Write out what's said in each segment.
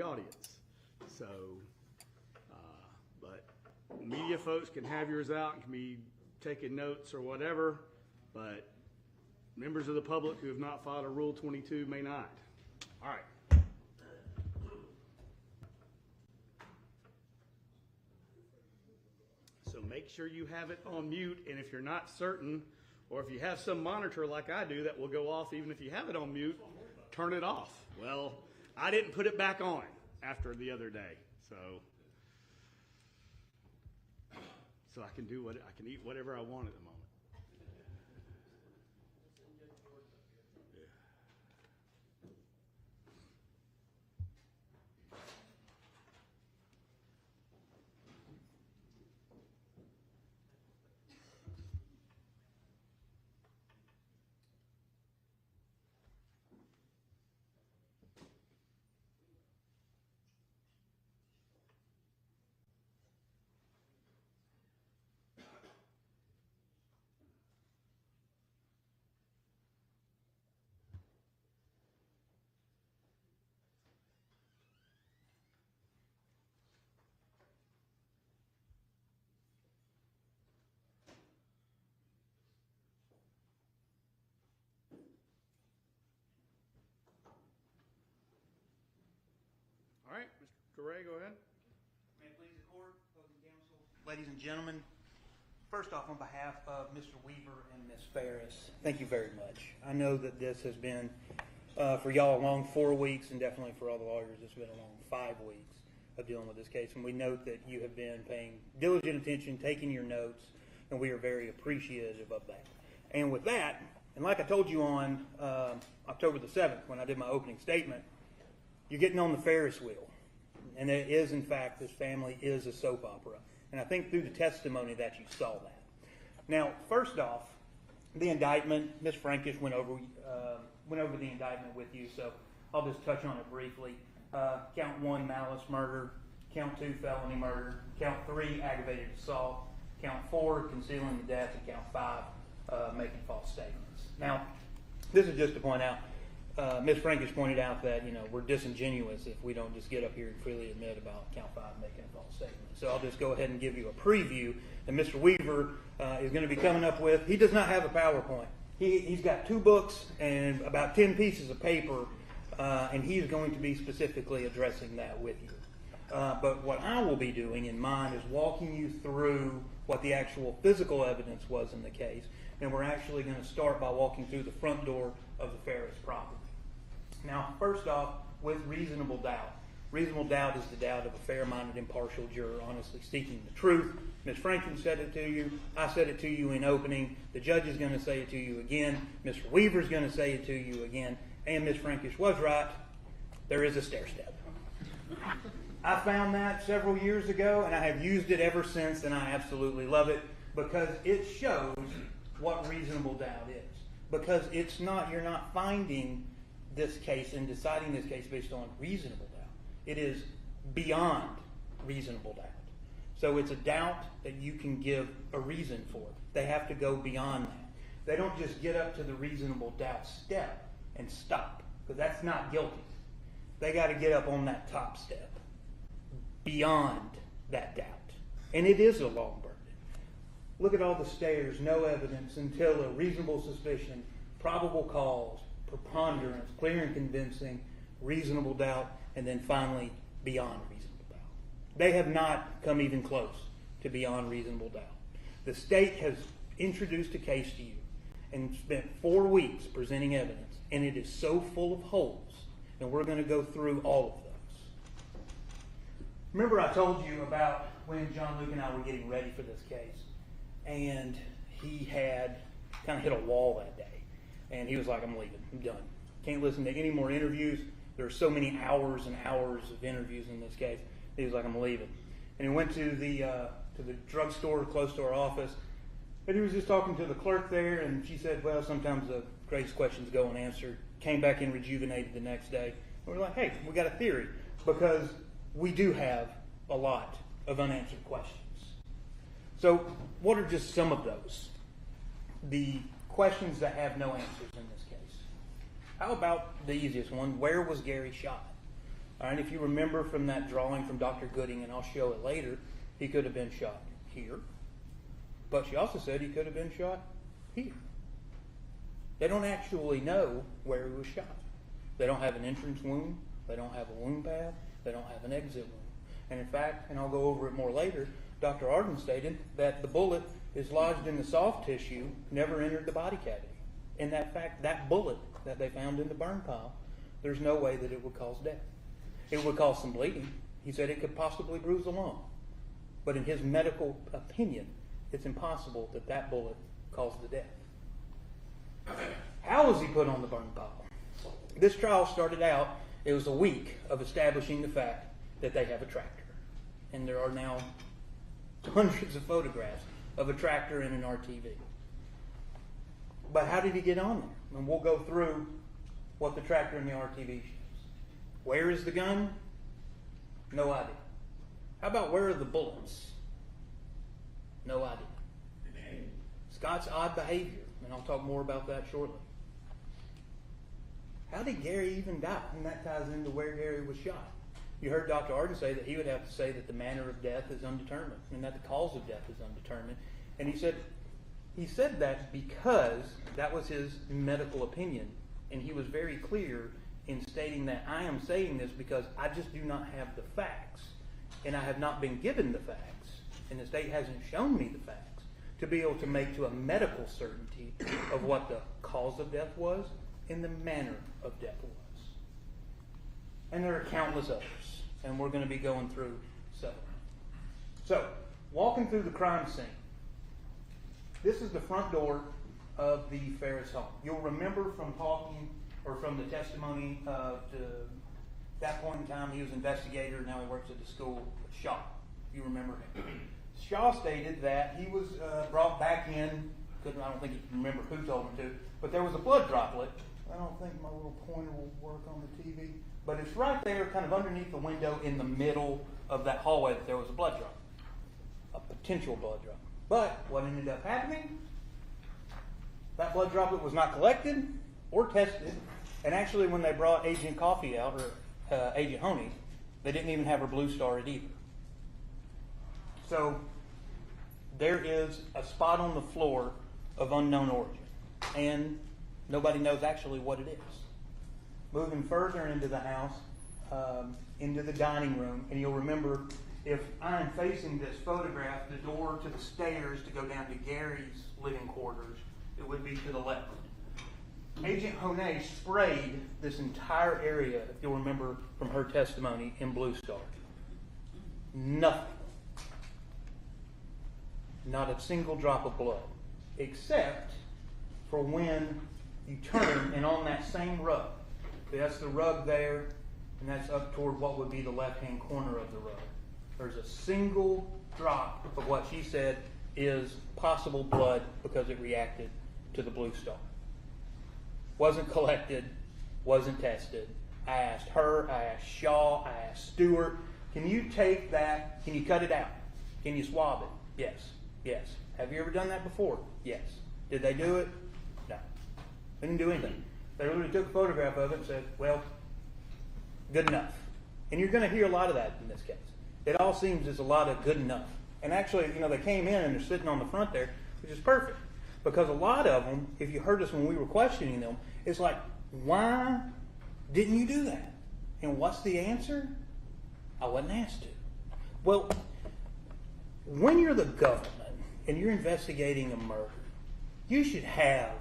the audience. So, but media folks can have yours out and can be taking notes or whatever, but members of the public who have not filed a Rule 22 may not. All right. So make sure you have it on mute, and if you're not certain, or if you have some monitor like I do that will go off even if you have it on mute, turn it off. Well, I didn't put it back on after the other day, so I can do I can eat whatever I want at the moment. All right, Mr. Ray, go ahead. May it please the court, opposing counsel, ladies and gentlemen. First off, on behalf of Mr. Weaver and Ms. Farris, thank you very much. I know that this has been, for y'all, a long 4 weeks, and definitely for all the lawyers, it's been a long 5 weeks of dealing with this case. And we note that you have been paying diligent attention, taking your notes, and we are very appreciative of that. And with that, and like I told you on October the 7th, when I did my opening statement, you're getting on the Ferris wheel. And it is, in fact, this family is a soap opera. And I think through the testimony that you saw that. Now, first off, the indictment, Ms. Frankish went over the indictment with you, so I'll just touch on it briefly. Count 1, malice murder. Count 2, felony murder. Count 3, aggravated assault. Count 4, concealing the death. And count 5, making false statements. Now, this is just to point out, Ms. Frankish pointed out that, we're disingenuous if we don't just get up here and freely admit about count 5 making a false statement. So I'll just go ahead and give you a preview that Mr. Weaver is going to be coming up with. He does not have a PowerPoint. He's got 2 books and about 10 pieces of paper, and he's going to be specifically addressing that with you. But what I will be doing in mine is walking you through what the actual physical evidence was in the case, and we're actually going to start by walking through the front door of the Farris property. Now, first off, with reasonable doubt. Reasonable doubt is the doubt of a fair-minded, impartial juror honestly seeking the truth. Ms. Franklin said it to you. I said it to you in opening. The judge is going to say it to you again. Mr. Weaver is going to say it to you again. And Ms. Frankish was right. There is a stair step. I found that several years ago, and I have used it ever since, and I absolutely love it because it shows what reasonable doubt is. Because you're not finding this case and deciding this case based on reasonable doubt. It is beyond reasonable doubt. So it's a doubt that you can give a reason for. They have to go beyond that. They don't just get up to the reasonable doubt step and stop, because that's not guilty. They got to get up on that top step, beyond that doubt. And it is a long burden. Look at all the stairs, no evidence until a reasonable suspicion, probable cause, preponderance, clear and convincing, reasonable doubt, and then finally beyond reasonable doubt. They have not come even close to beyond reasonable doubt. The state has introduced a case to you and spent 4 weeks presenting evidence, and it is so full of holes, and we're going to go through all of those. Remember I told you about when John Luke and I were getting ready for this case, and he had kind of hit a wall that day. And he was like, I'm leaving. I'm done. Can't listen to any more interviews. There are so many hours and hours of interviews in this case. He was like, I'm leaving. And he went to the drugstore close to our office. And he was just talking to the clerk there. And she said, well, sometimes the greatest questions go unanswered. Came back in rejuvenated the next day. And we're like, hey, we got a theory. Because we do have a lot of unanswered questions. So what are just some of those? The questions that have no answers in this case. How about the easiest one? Where was Gary shot? All right, if you remember from that drawing from Dr. Gooding, and I'll show it later, he could have been shot here. But she also said he could have been shot here. They don't actually know where he was shot. They don't have an entrance wound. They don't have a wound path. They don't have an exit wound. And in fact, and I'll go over it more later, Dr. Arden stated that the bullet is lodged in the soft tissue, never entered the body cavity. And that fact, that bullet that they found in the burn pile, there's no way that it would cause death. It would cause some bleeding. He said it could possibly bruise the lung. But in his medical opinion, it's impossible that that bullet caused the death. How was he put on the burn pile? This trial started out, it was a week of establishing the fact that they have a tractor. And there are now hundreds of photographs of a tractor and an RTV. But how did he get on there? And we'll go through what the tractor and the RTV shows. Where is the gun? No idea. How about where are the bullets? No idea. Scott's odd behavior, and I'll talk more about that shortly. How did Gary even die? And that ties into where Gary was shot. You heard Dr. Arden say that he would have to say that the manner of death is undetermined and that the cause of death is undetermined. And he said that because that was his medical opinion. And he was very clear in stating that I am saying this because I just do not have the facts. And I have not been given the facts. And the state hasn't shown me the facts to be able to make to a medical certainty of what the cause of death was and the manner of death was. And there are countless others. And we're going to be going through several. So, walking through the crime scene. This is the front door of the Farris home. You'll remember from talking, or from the testimony to that point in time, he was an investigator, now he works at the school. Shaw, you remember him. Shaw stated that he was brought back in, I don't think he can remember who told him to, but there was a blood droplet. I don't think my little pointer will work on the TV, but it's right there, kind of underneath the window in the middle of that hallway that there was a blood drop, a potential blood drop. But what ended up happening, that blood droplet was not collected or tested, and actually when they brought Agent Coffey out, or Agent Honey, they didn't even have her blue star it either. So there is a spot on the floor of unknown origin, and nobody knows actually what it is. Moving further into the house, into the dining room, and you'll remember if I'm facing this photograph, the door to the stairs to go down to Gary's living quarters, it would be to the left. Agent Honey sprayed this entire area, if you'll remember from her testimony, in Blue Star. Nothing. Not a single drop of blood, except for when you turn and on that same rug. That's the rug there, and that's up toward what would be the left-hand corner of the rug. There's a single drop of what she said is possible blood because it reacted to the Blue Star. Wasn't collected, wasn't tested. I asked her, I asked Shaw, I asked Stewart, can you take that, can you cut it out? Can you swab it? Yes. Yes. Have you ever done that before? Yes. Did they do it? No. They didn't do anything. They literally took a photograph of it and said, well, good enough. And you're going to hear a lot of that in this case. It all seems as a lot of good enough. And actually, they came in and they're sitting on the front there, which is perfect. Because a lot of them, if you heard us when we were questioning them, it's like, why didn't you do that? And what's the answer? I wasn't asked to. Well, when you're the government and you're investigating a murder, you should have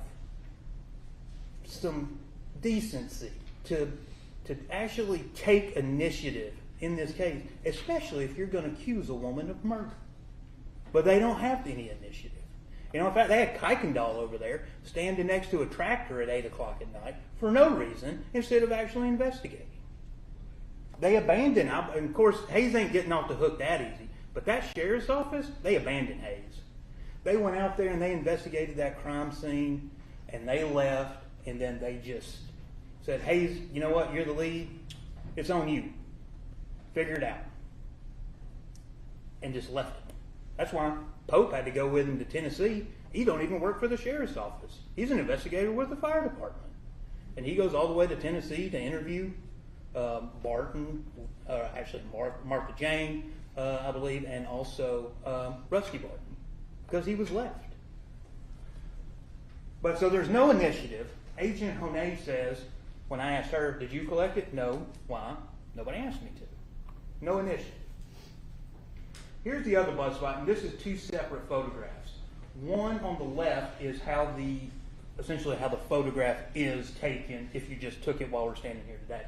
some decency to actually take initiative in this case, especially if you're going to accuse a woman of murder. But they don't have any initiative. In fact, they had Kuykendall over there standing next to a tractor at 8 o'clock at night for no reason instead of actually investigating. They abandoned, and of course, Hayes ain't getting off the hook that easy, but that sheriff's office, they abandoned Hayes. They went out there and they investigated that crime scene, and they left, and then they just said, Hayes, you know what, you're the lead, it's on you. Figure it out. And just left it. That's why Pope had to go with him to Tennessee. He don't even work for the sheriff's office. He's an investigator with the fire department. And he goes all the way to Tennessee to interview Barton, actually Martha Jane, I believe, and also Rusty Barton, because he was left. But so there's no initiative. Agent Honay says, when I asked her, did you collect it? No. Why? Nobody asked me to. No initiative. Here's the other blood spot, and this is two separate photographs. One on the left is essentially how the photograph is taken if you just took it while we're standing here today.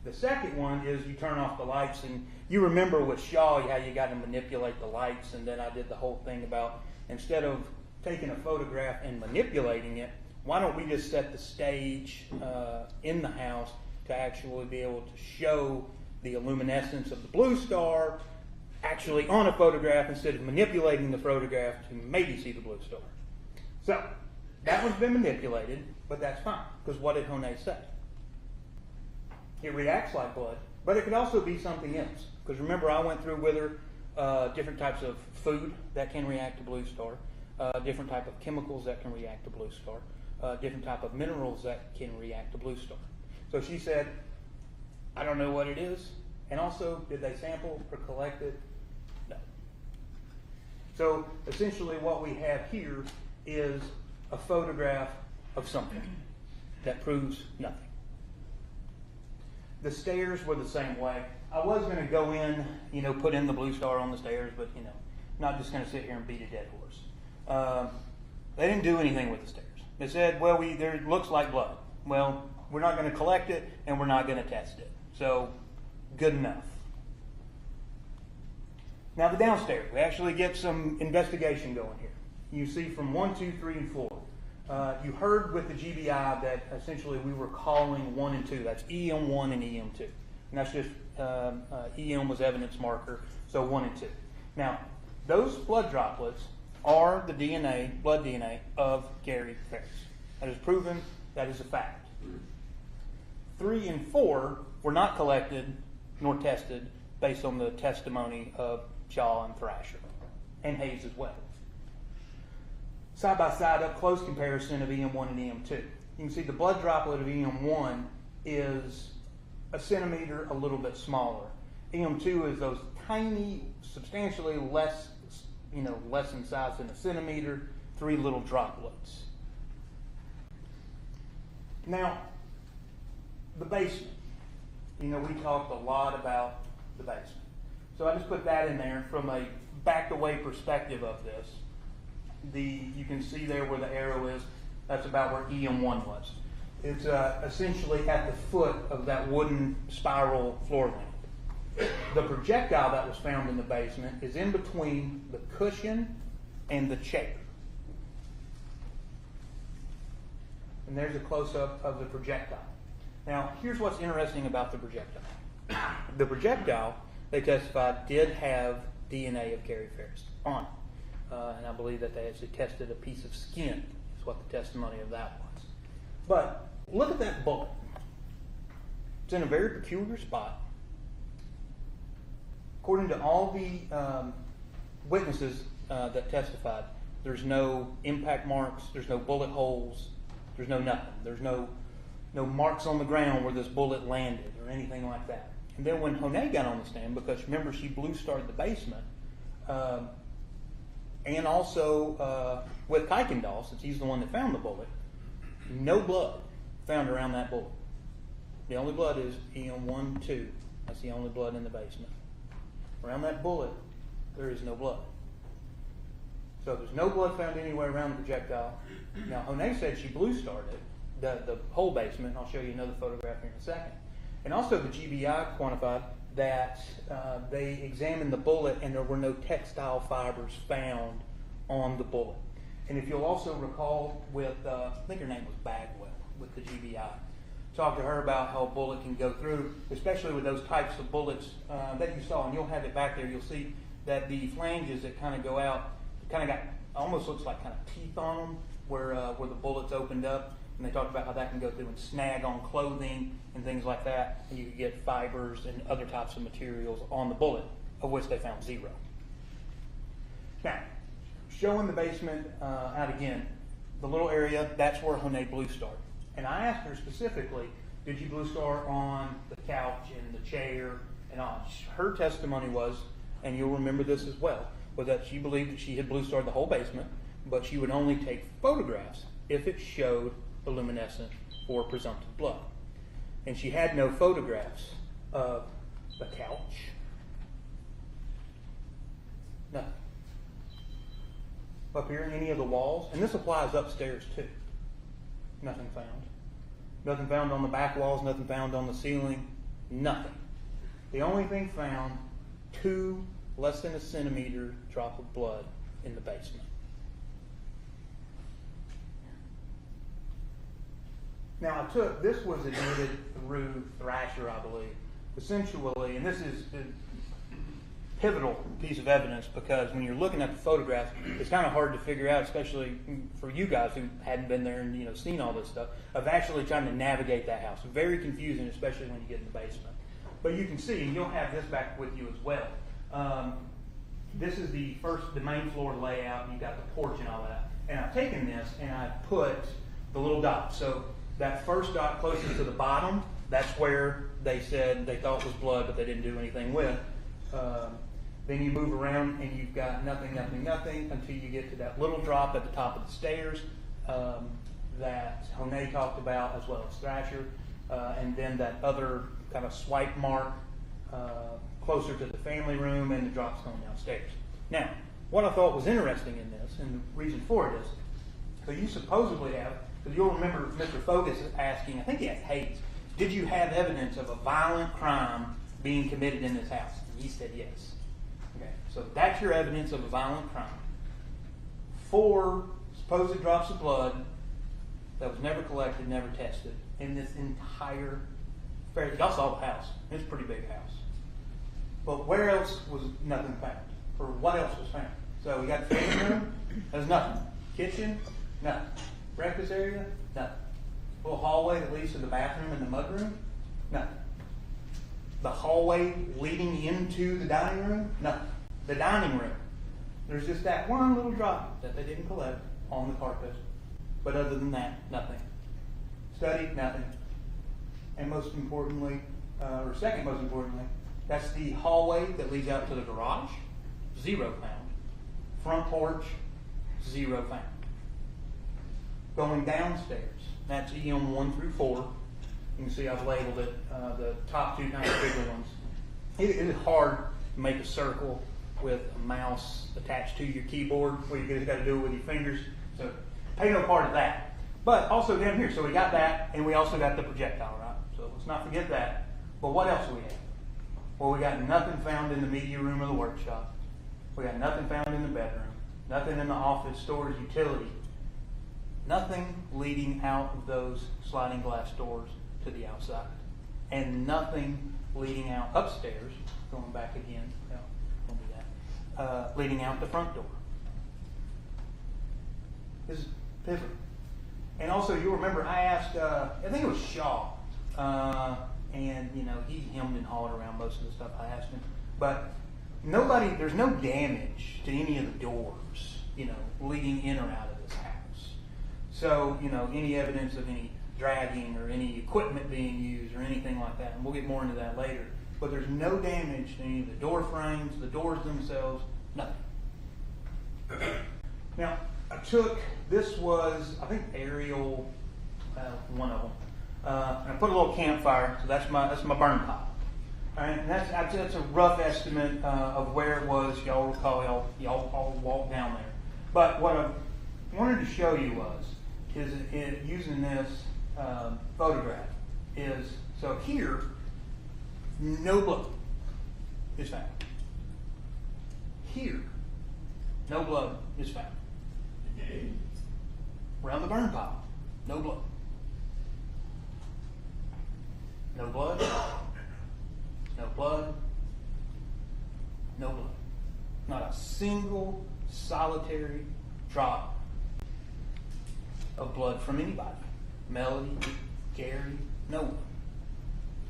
The second one is you turn off the lights, and you remember with Shaw how you got to manipulate the lights, and then I did the whole thing about instead of taking a photograph and manipulating it, why don't we just set the stage in the house to actually be able to show the luminescence of the blue star actually on a photograph instead of manipulating the photograph to maybe see the blue star. So, that one's been manipulated, but that's fine, because what did Honay say? It reacts like blood, but it could also be something else. Because remember, I went through with her different types of food that can react to blue star, different type of chemicals that can react to blue star, different type of minerals that can react to blue star. So she said, I don't know what it is, and also, did they sample or collect it? No. So essentially what we have here is a photograph of something that proves nothing. The stairs were the same way. I was going to go in, put in the blue star on the stairs, but, not just going to sit here and beat a dead horse. They didn't do anything with the stairs. They said, well, there looks like blood. Well, we're not going to collect it, and we're not going to test it. So, good enough. Now the downstairs, we actually get some investigation going here. You see from 1, 2, 3, and 4. You heard with the GBI that essentially we were calling 1 and 2. That's EM1 and EM2. And that's just, EM was evidence marker, so 1 and 2. Now, those blood droplets are the DNA, blood DNA, of Gary Farris. That is proven, that is a fact. 3 and 4 were not collected nor tested based on the testimony of Shaw and Thrasher, and Hayes as well. Side by side, up close comparison of EM1 and EM2. You can see the blood droplet of EM1 is a centimeter, a little bit smaller. EM2 is those tiny, substantially less, less in size than a centimeter, 3 little droplets. Now, the basement. We talked a lot about the basement. So I just put that in there from a backed away perspective of this. You can see there where the arrow is, that's about where EM1 was. It's essentially at the foot of that wooden spiral floor lamp. The projectile that was found in the basement is in between the cushion and the chair. And there's a close-up of the projectile. Now, here's what's interesting about the projectile. The projectile, they testified, did have DNA of Gary Farris on it. And I believe that they actually tested a piece of skin, is what the testimony of that was. But look at that bullet. It's in a very peculiar spot. According to all the witnesses that testified, there's no impact marks, there's no bullet holes, there's no nothing. There's no marks on the ground where this bullet landed or anything like that. And then when Honay got on the stand, because remember she blue starred the basement, and also with Kuykendall, since he's the one that found the bullet, no blood found around that bullet. The only blood is EM1, 2. That's the only blood in the basement. Around that bullet, there is no blood. So there's no blood found anywhere around the projectile. Now, Honay said she blue starred it, the whole basement, and I'll show you another photograph here in a second. And also the GBI quantified that they examined the bullet and there were no textile fibers found on the bullet. And if you'll also recall with, I think her name was Bagwell with the GBI, talked to her about how a bullet can go through, especially with those types of bullets that you saw, and you'll have it back there, you'll see that the flanges that kind of go out, kind of got, almost looks like kind of teeth on them where the bullets opened up. And they talked about how that can go through and snag on clothing and things like that. And you could get fibers and other types of materials on the bullet, of which they found 0. Now, showing the basement out again, the little area, that's where Honay blue starred. And I asked her specifically, Did you blue star on the couch and the chair and all? Her testimony was, and you'll remember this as well, was that she believed that she had blue starred the whole basement, but she would only take photographs if it showed the luminescent or presumptive blood. And she had no photographs of the couch. Nothing. Up here in any of the walls, and this applies upstairs too. Nothing found. Nothing found on the back walls, nothing found on the ceiling, nothing. The only thing found, 2 less than a centimeter drop of blood in the basement. Now this was admitted through Thrasher, I believe. Essentially, and this is a pivotal piece of evidence because when you're looking at the photographs, it's kind of hard to figure out, especially for you guys who hadn't been there and seen all this stuff, of actually trying to navigate that house. Very confusing, especially when you get in the basement. But you can see, and you'll have this back with you as well. This is the main floor layout, and you've got the porch and all that. And I've taken this and I've put the little dot. So that first dot closest to the bottom, that's where they said they thought was blood, but they didn't do anything with. Then you move around and you've got nothing, nothing, nothing until you get to that little drop at the top of the stairs that Honay talked about, as well as Thrasher, and then that other kind of swipe mark closer to the family room and the drops going downstairs. Now, what I thought was interesting in this, and the reason for it is, so you supposedly have, because you'll remember Mr. Fogus asking, I think he asked Hayes, did you have evidence of a violent crime being committed in this house? And he said yes. Okay, so that's your evidence of a violent crime. 4 supposed drops of blood that was never collected, never tested in this entire, y'all saw the house. It's a pretty big house. But where else was nothing found? Or what else was found? So we got the living room, there's nothing. Kitchen, nothing. Breakfast area, nothing. Little hallway that leads to the bathroom and the mudroom, nothing. The hallway leading into the dining room, nothing. The dining room, there's just that one little drop that they didn't collect on the carpet. But other than that, nothing. Study, nothing. And most importantly, or second most importantly, that's the hallway that leads out to the garage, 0 found. Front porch, 0 found. Going downstairs, that's EM 1 through 4. You can see I've labeled it, the top 2 kind of bigger ones. It is hard to make a circle with a mouse attached to your keyboard where you just got to do it with your fingers. So pay no part of that. But also down here, so we got that, and we also got the projectile, right? So let's not forget that. But what else do we have? Well, we got nothing found in the media room or the workshop. We got nothing found in the bedroom. Nothing in the office, storage, utility. Nothing leading out of those sliding glass doors to the outside. And nothing leading out upstairs, going back again, no, don't do that, leading out the front door. This is pivotal. And also, you'll remember I asked, I think it was Shaw, and he hemmed and hawed around most of the stuff I asked him. But there's no damage to any of the doors, leading in or out of this house. So, any evidence of any dragging or any equipment being used or anything like that, and we'll get more into that later. But there's no damage to any of the door frames, the doors themselves, nothing. Now, this was, I think, aerial, one of them. And I put a little campfire, so that's my burn pile. All right, and that's a rough estimate of where it was. Y'all recall, y'all all walked down there. But what I wanted to show you is using this photograph is, so here, no blood is found. Here, no blood is found. Around the burn pile, no blood. No blood, no blood, no blood. Not a single solitary drop of blood from anybody. Melody, Gary, no one.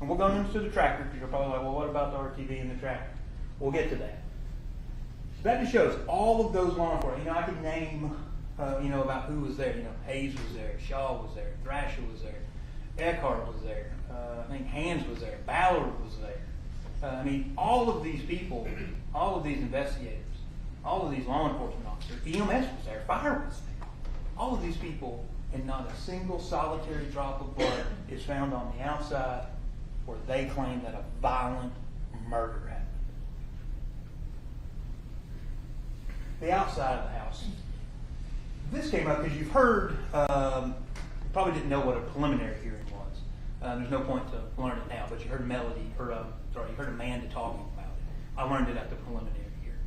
And we'll go into the tractor because you're probably like, well, what about the RTV and the tractor? We'll get to that. So that just shows all of those law enforcement. I could name, about who was there. Hayes was there, Shaw was there, Thrasher was there. Eckhart was there. I think Hans was there. Ballard was there. I mean, all of these people, all of these investigators, all of these law enforcement officers, EMS was there, fire was there. All of these people, and not a single solitary drop of blood is found on the outside where they claim that a violent murder happened. The outside of the house. This came up because you've heard, probably didn't know what a preliminary hearing was. There's no point to learn it now, but you heard you heard Amanda talking about it. I learned it at the preliminary hearing.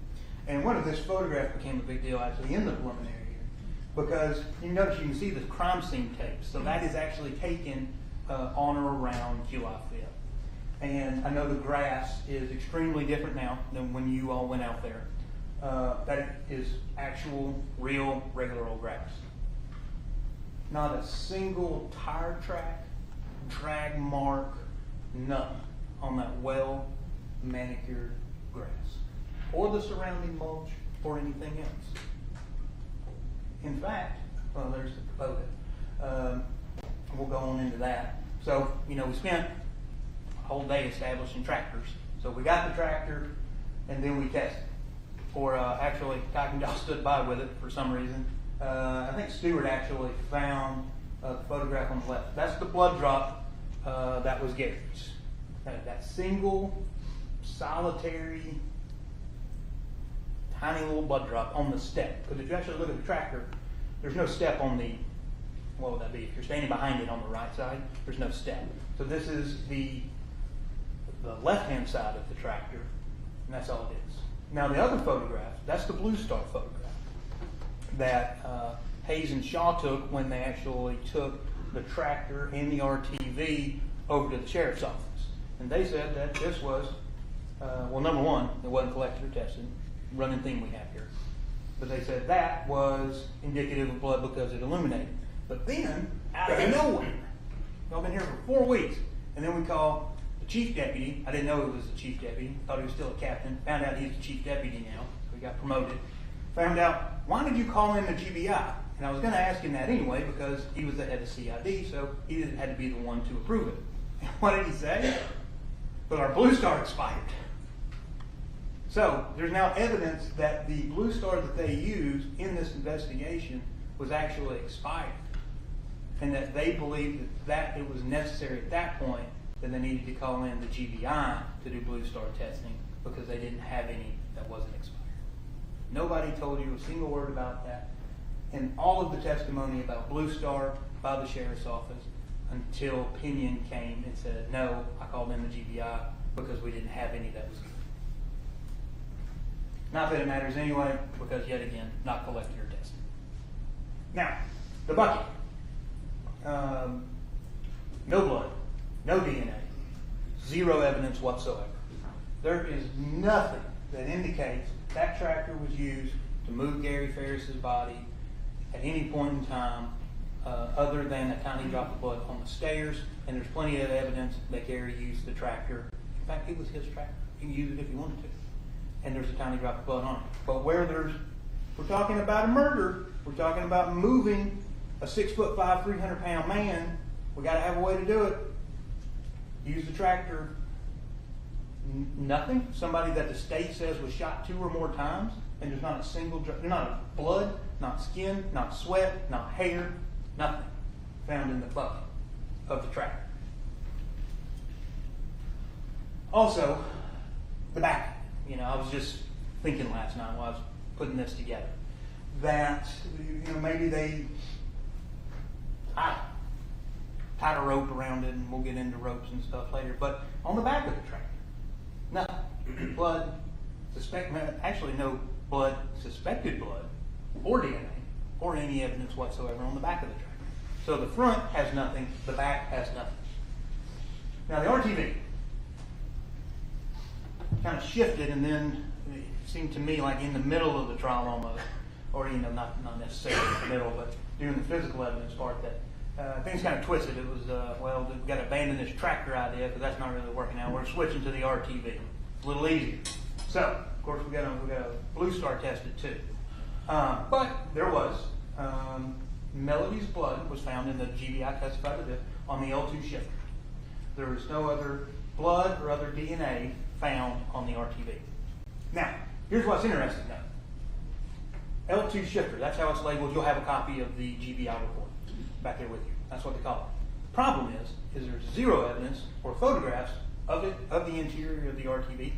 And one of this photograph became a big deal actually in the preliminary hearing because you notice you can see the crime scene tapes. So that is actually taken on or around July 5th. And I know the grass is extremely different now than when you all went out there. That is actual, real, regular old grass. Not a single tire track, drag mark, none on that well-manicured grass, or the surrounding mulch, or anything else. In fact, well, there's the photo. We'll go on into that. So, we spent a whole day establishing tractors. So we got the tractor, and then we tested. Or actually, Cockingdale stood by with it for some reason. I think Stewart actually found the photograph on the left. That's the blood drop that was Gary's. That single, solitary, tiny little blood drop on the step. Because if you actually look at the tractor, there's no step on the, what would that be? If you're standing behind it on the right side, there's no step. So this is the left-hand side of the tractor, and that's all it is. Now the other photograph, that's the Blue Star photograph that Hayes and Shaw took when they actually took the tractor and the RTV over to the sheriff's office. And they said that this was, well, number one, it wasn't collected or tested, running theme we have here. But they said that was indicative of blood because it illuminated. But then, out of nowhere, y'all been here for 4 weeks, and then we call the chief deputy. I didn't know he was the chief deputy. Thought he was still a captain. Found out he's the chief deputy now. So he got promoted. Found out, why did you call in the GBI? And I was going to ask him that anyway because he was the head of CID, so he had to be the one to approve it. And what did he say? But our Blue Star expired. So there's now evidence that the Blue Star that they used in this investigation was actually expired. And that they believed that it was necessary at that point that they needed to call in the GBI to do Blue Star testing because they didn't have any that wasn't expired. Nobody told you a single word about that. And all of the testimony about Blue Star by the sheriff's office until Pinion came and said, no, I called in the GBI because we didn't have any that was good. Not that it matters anyway, because yet again, not collected or tested. Now, the bucket. No blood, no DNA, zero evidence whatsoever. There is nothing that indicates that tractor was used to move Gary Farris's body at any point in time other than a tiny drop of blood on the stairs, and there's plenty of evidence that Gary used the tractor. In fact, it was his tractor. He can use it if he wanted to. And there's a tiny drop of blood on it. But where we're talking about a murder, we're talking about moving a 6'5", 300-pound man, we got to have a way to do it. Use the tractor. Nothing. Somebody that the state says was shot 2 or more times, and there's not a single drop, not blood, not skin, not sweat, not hair, nothing found in the bucket of the tractor. Also, the back. I was just thinking last night while I was putting this together that maybe they tied a rope around it, and we'll get into ropes and stuff later. But on the back of the tractor, nothing. Blood, actually no blood, suspected blood, or DNA, or any evidence whatsoever on the back of the tractor. So the front has nothing, the back has nothing. Now the RTV kind of shifted, and then it seemed to me like in the middle of the trial almost, or not necessarily in the middle, but during the physical evidence part, that things kind of twisted. It was, well, we've got to abandon this tractor idea because that's not really working out. We're switching to the RTV. It's a little easier. So, of course, we got a Blue Star tested too. But there was Melody's blood was found in the GBI testified to this, on the L2 shifter. There was no other blood or other DNA found on the RTB. Now, here's what's interesting though. L2 shifter, that's how it's labeled. You'll have a copy of the GBI report back there with you. That's what they call it. Problem is there's zero evidence or photographs of it, of the interior of the RTB,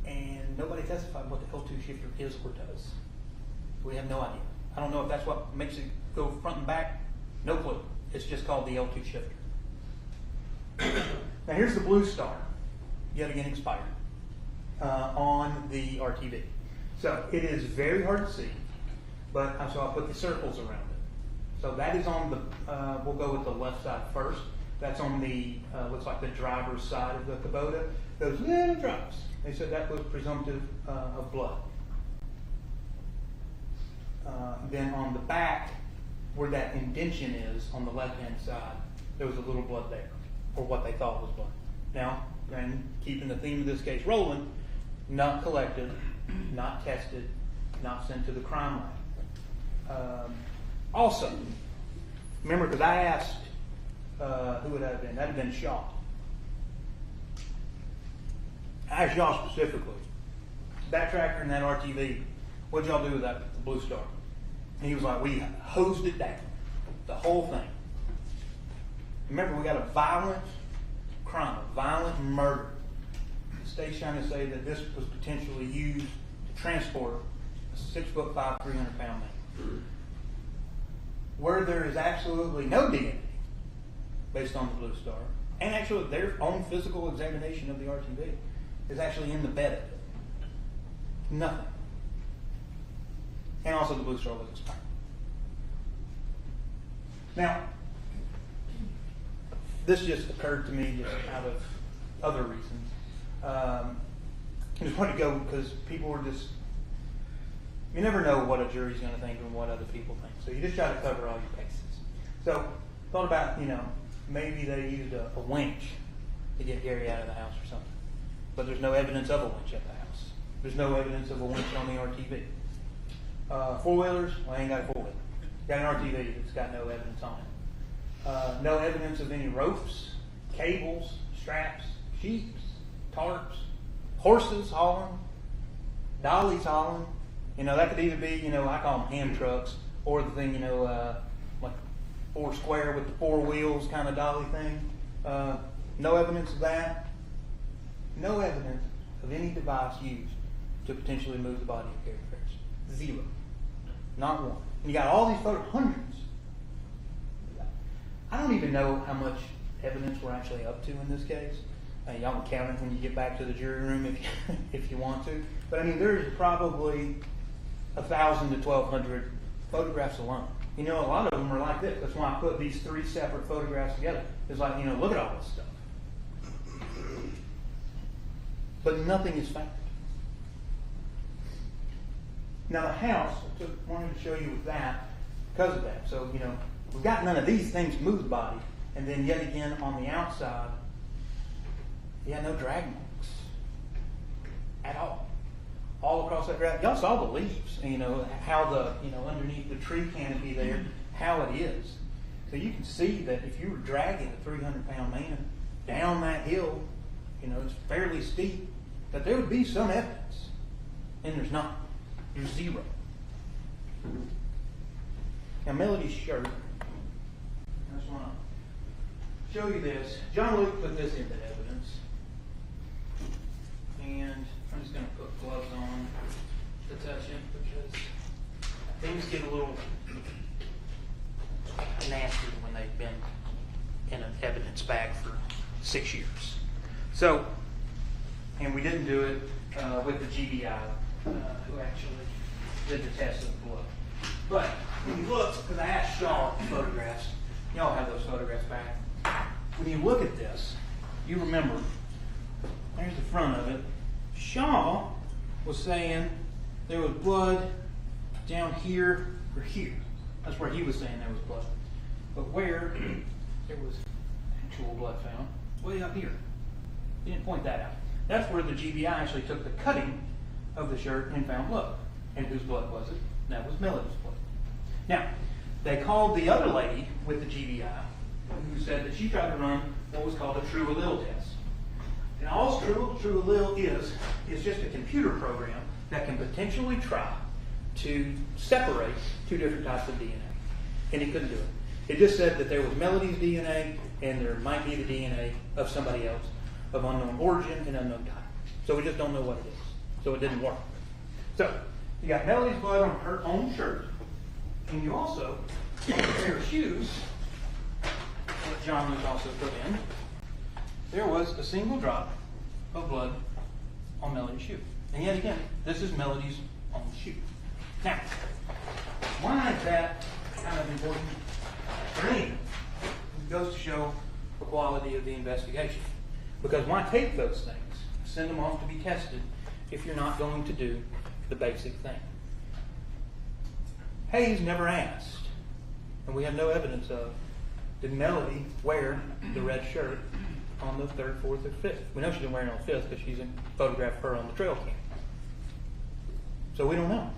and nobody testified what the L2 shifter is or does. We have no idea. I don't know if that's what makes it go front and back. No clue. It's just called the L2 shifter. Now here's the blue star, yet again expired, on the RTB. So it is very hard to see, but so I'll put the circles around it. So that is on the, we'll go with the left side first. That's on the, looks like the driver's side of the Kubota. Those little drops. They said that was presumptive of blood. Then on the back, where that indention is on the left-hand side, there was a little blood there, or what they thought was blood. Now, and keeping the theme of this case rolling, not collected, not tested, not sent to the crime lab. Also, remember, because I asked who would that have been? That would have been Shaw. I asked Shaw specifically. That tractor and that RTV, what'd y'all do with that Blue Star? And he was like, we hosed it down, the whole thing. Remember, we got a violent crime, a violent murder. The state's trying to say that this was potentially used to transport a 6'5", 300-pound man. Where there is absolutely no DNA based on the Blue Star, and actually their own physical examination of the RTV is actually in the bed of it. Nothing. And also the Blue Star was expired. Now, this just occurred to me just out of other reasons. I just wanted to go because people were just, you never know what a jury's going to think and what other people think. So you just try to cover all your bases. So thought about, maybe they used a winch to get Gary out of the house or something. But there's no evidence of a winch at the house. There's no evidence of a winch on the RTV. Four-wheelers, well, I ain't got a four-wheeler. Got an RTV, it's got no evidence on it. No evidence of any ropes, cables, straps, sheets, tarps, horses hauling, dollies hauling. That could either be, I call them hand trucks, or the thing, like four square with the four wheels kind of dolly thing. No evidence of that. No evidence of any device used to potentially move the body of Gary Farris. Zero. Not one. And you got all these photos, hundreds. I don't even know how much evidence we're actually up to in this case. Y'all can count it when you get back to the jury room if you want to. But there's probably 1,000 to 1,200 photographs alone. A lot of them are like this. That's why I put these three separate photographs together. It's like, look at all this stuff. But nothing is found. Now the house, I wanted to show you with that because of that. So, we've got none of these things to move the body. And then yet again on the outside, no drag marks at all. All across that grass. Y'all saw the leaves, how the, underneath the tree canopy there, how it is. So you can see that if you were dragging a 300-pound man down that hill, it's fairly steep, that there would be some evidence. And there's not. There's zero. Now Melody's shirt, I just want to show you this. John Luke put this into evidence. And I'm just going to put gloves on to touch it because things get a little nasty when they've been in an evidence bag for 6 years. So, and we didn't do it with the GBI, who actually did the test of the blood. But when you look, because I asked Shaw photographs, y'all have those photographs back. When you look at this, you remember, there's the front of it. Shaw was saying there was blood down here or here. That's where he was saying there was blood. But where there was actual blood found, way up here. He didn't point that out. That's where the GBI actually took the cutting of the shirt and found blood. And whose blood was it? That was Melody's blood. Now, they called the other lady with the GBI who said that she tried to run what was called a true allele test. And all true allele is just a computer program that can potentially try to separate two different types of DNA. And it couldn't do it. It just said that there was Melody's DNA and there might be the DNA of somebody else of unknown origin and unknown type. So we just don't know what it is. So it didn't work. So you got Melody's blood on her own shirt, and you also, on a pair of shoes, that John was also put in, there was a single drop of blood on Melody's shoe. And yet again, this is Melody's own shoe. Now, why is that kind of important for me? It goes to show the quality of the investigation. Because why take those things, send them off to be tested, if you're not going to do the basic thing? Hayes never asked, and we have no evidence of, did Melody wear the red shirt on the 3rd, 4th, or 5th? We know she didn't wear it on the 5th because she's photographed her on the trail cam. So we don't know.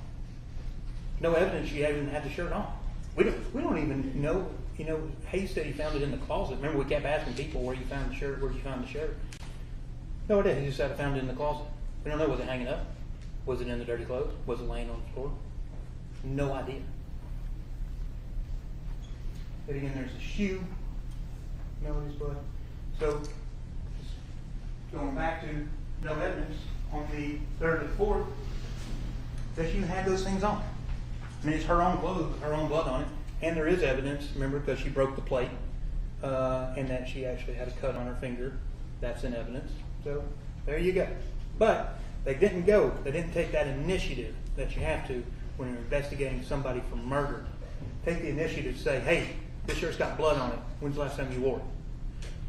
No evidence she even had the shirt on. We don't even know. You know, Hayes said he found it in the closet. Remember, we kept asking people where you found the shirt, where you found the shirt. No, it didn't. He just said I found it in the closet. We don't know. Was it hanging up? Was it in the dirty clothes? Was it laying on the floor? No idea. But again, there's a shoe, Melody's blood. So, going back to no evidence on the 3rd or 4th that she had those things on. I mean, it's her own clothes with her own blood on it. And there is evidence, remember, because she broke the plate, and that she actually had a cut on her finger. That's in evidence. So, there you go. But they didn't take that initiative that you have to when you're investigating somebody for murder. Take the initiative to say, hey, this shirt's got blood on it. When's the last time you wore it?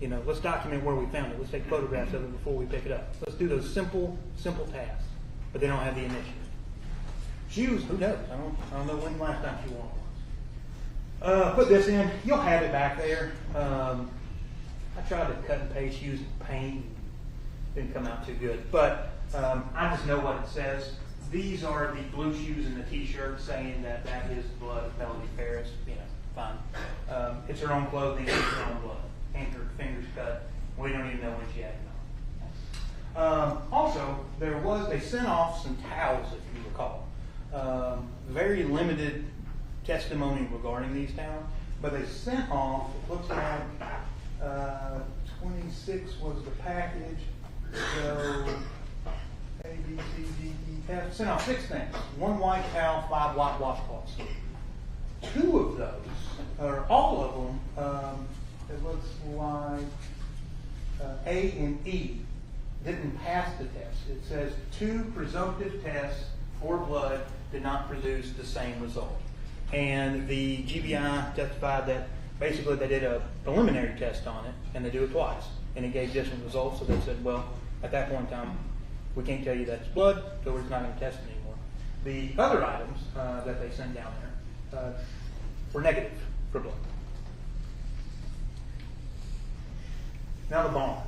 You know, let's document where we found it. Let's take photographs of it before we pick it up. Let's do those simple tasks. But they don't have the initiative. Shoes, who knows? I don't know when the last time she wore one. Put this in. You'll have it back there. I tried to cut and paste using paint. Didn't come out too good. But I just know what it says. These are the blue shoes and the T-shirt saying that is the blood of Melody Farris. You know, fine. It's her own clothing. It's her own blood. And her fingers cut. We don't even know when she had it on. Also, they sent off some towels, if you recall. Very limited testimony regarding these towels, but they sent off, it looks like 26 was the package, so A, B, C, D, E, F, sent off 6 things. 1 white towel, 5 white washcloths. 2 of those, or all of them, it looks like A and E didn't pass the test. It says 2 presumptive tests for blood did not produce the same result. And the GBI testified that basically they did a preliminary test on it, and they do it twice, and it gave different results. So they said, well, at that point in time, we can't tell you that's blood, so we're just not going to test it anymore. The other items that they sent down there were negative for blood. Now the barn.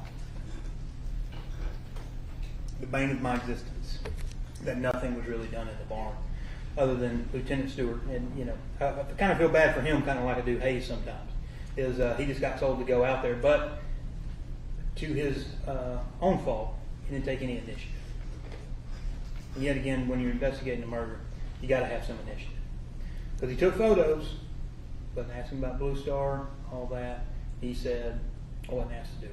The bane of my existence, that nothing was really done in the barn other than Lieutenant Stewart. And, you know, I kind of feel bad for him, kind of like I do Hayes sometimes, is he just got told to go out there, but to his own fault, he didn't take any initiative. And yet again, when you're investigating a murder, you got to have some initiative. Because he took photos, wasn't asking about Blue Star, all that. He said, I wasn't asked to do it.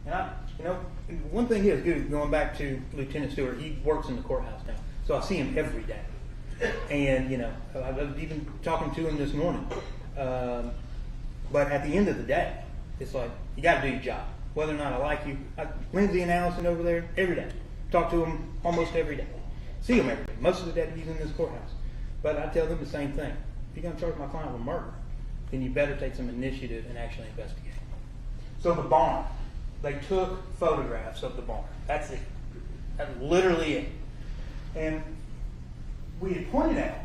And one thing is, going back to Lieutenant Stewart, he works in the courthouse now, so I see him every day. And, you know, I was even talking to him this morning. But at the end of the day, it's like, you got to do your job. Whether or not I like you. Lindsay and Allison over there, every day. Talk to them almost every day. See them every day. Most of the deputies in this courthouse. But I tell them the same thing. If you're going to charge my client with murder, then you better take some initiative and actually investigate. So the barn. They took photographs of the barn. That's it. That's literally it. And we had pointed out,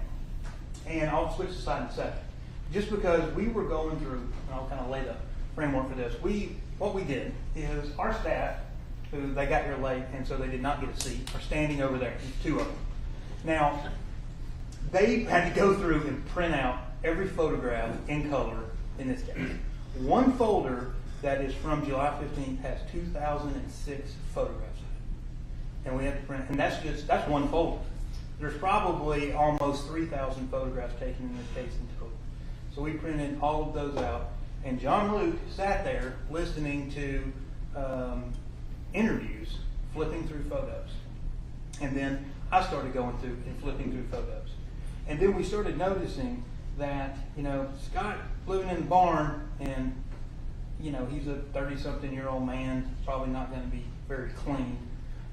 and I'll switch the slide in a second, just because we were going through, and I'll kind of lay the framework for this, what we did is our staff, who they got here late, and so they did not get a seat, are standing over there, 2 of them. Now, they had to go through and print out every photograph in color in this case. One folder that is from July 15th has 2,006 photographs in it. And we had to print, and that's one folder. There's probably almost 3,000 photographs taken in this case in total. So we printed all of those out. And John Luke sat there listening to interviews, flipping through photos. And then I started going through and flipping through photos. And then we started noticing that, Scott living in the barn and, he's a 30-something-year-old man, probably not going to be very clean.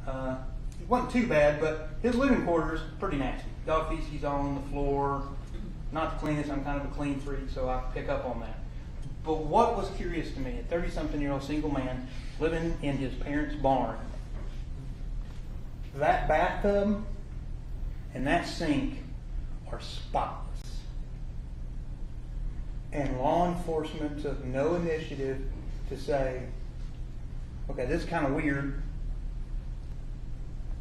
It wasn't too bad, but his living quarters, pretty nasty. Dog feces all on the floor. Not the cleanest. I'm kind of a clean freak, so I pick up on that. But what was curious to me, a 30-something-year-old single man living in his parents' barn, that bathtub and that sink are spotless. And law enforcement took no initiative to say, okay, this is kind of weird.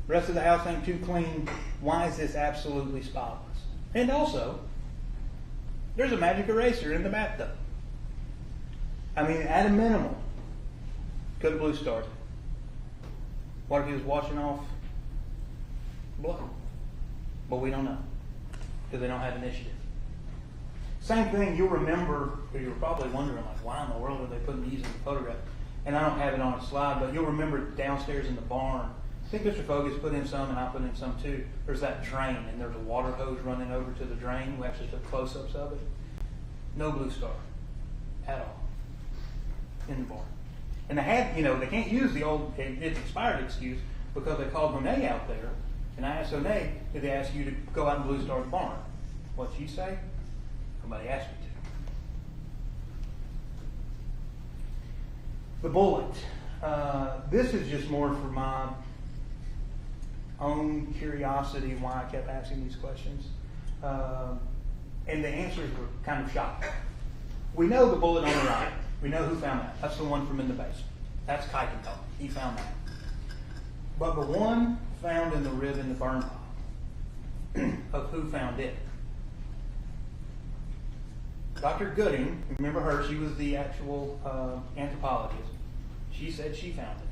The rest of the house ain't too clean. Why is this absolutely spotless? And also, there's a magic eraser in the bathtub. I mean, at a minimum, could have blue starred. What if he was washing off blood? But we don't know, because they don't have initiative. Same thing, you'll remember, or you're probably wondering, like, why in the world are they putting these in the photograph? And I don't have it on a slide, but you'll remember downstairs in the barn, I think Mr. Fogus put in some, and I put in some too. There's that drain, and there's a water hose running over to the drain. We actually took close-ups of it. No blue star at all in the barn. And they had, they can't use the old, it's expired excuse, because they called Monet out there, and I asked Monet, did they ask you to go out and blue star the barn? What'd she say? Nobody asked me to. The bullet. This is just more for my own curiosity why I kept asking these questions. And the answers were kind of shocking. We know the bullet on the right. We know who found that. That's the one from in the basement. That's Kuykendall. He found that. But the one found in the rib in the burn pile, of who found it. Dr. Gooding, remember her, she was the actual anthropologist. She said she found it.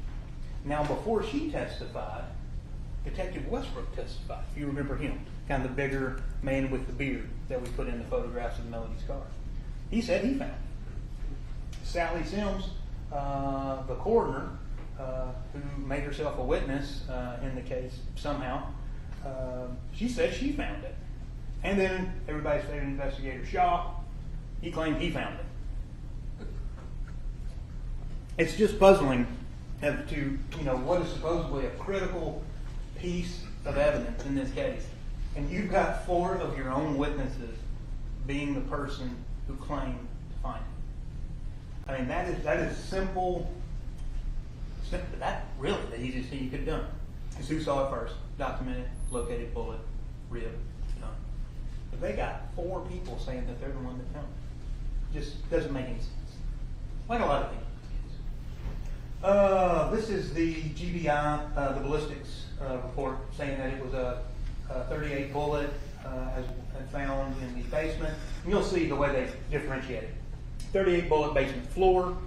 Now, before she testified, Detective Westbrook testified. If you remember him, kind of the bigger man with the beard that we put in the photographs of Melody's car. He said he found it. Sally Sims, the coroner, who made herself a witness in the case somehow, she said she found it. And then everybody's favorite investigator, Shaw, he claimed he found it. It's just puzzling as to, what is supposedly a critical piece of evidence in this case. And you've got 4 of your own witnesses being the person who claimed to find it. I mean, that is simple, that's really the easiest thing you could have done. Because who saw it first? Documented, located bullet, rib, done. But they got 4 people saying that they're the one that found it. Just doesn't make any sense. Like a lot of things. This is the GBI, the ballistics report, saying that it was a 38 bullet as found in the basement. And you'll see the way they differentiate it. 38 bullet basement floor,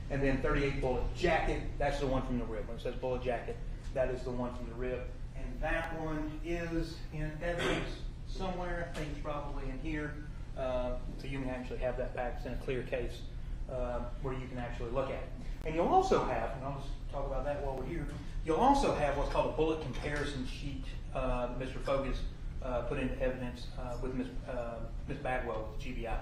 and then 38 bullet jacket. That's the one from the rib. When it says bullet jacket, that is the one from the rib. And that one is in evidence somewhere. I think it's probably in here. So you can actually have that packaged in a clear case where you can actually look at it. And you'll also have, and I'll just talk about that while we're here, you'll also have what's called a bullet comparison sheet that Mr. Fogus put into evidence with Ms. Bagwell with GBI.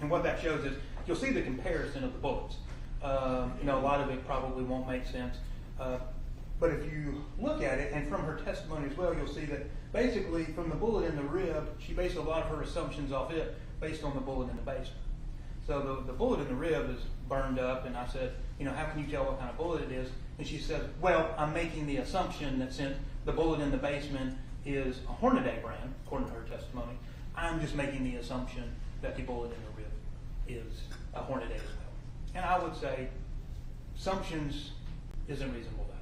And what that shows is you'll see the comparison of the bullets. A lot of it probably won't make sense. But if you look at it, and from her testimony as well, you'll see that basically from the bullet in the rib, she based a lot of her assumptions off it based on the bullet in the basement. So the bullet in the rib is burned up, and I said, how can you tell what kind of bullet it is? And she says, well, I'm making the assumption that since the bullet in the basement is a Hornady brand, according to her testimony, I'm just making the assumption that the bullet in the rib is a Hornady as well. And I would say assumptions isn't reasonable doubt.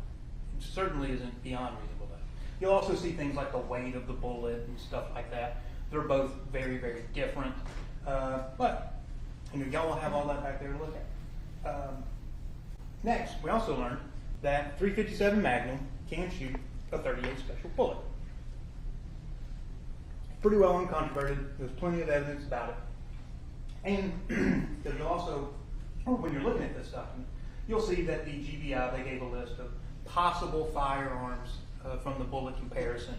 It certainly isn't beyond reasonable doubt. You'll also see things like the weight of the bullet and stuff like that. They're both very, very different. But And y'all will have all that back there to look at. Next, we also learned that 357 Magnum can shoot a 38 special bullet. Pretty well uncontroverted. There's plenty of evidence about it. And because you also, when you're looking at this document, you'll see that the GBI, they gave a list of possible firearms from the bullet comparison.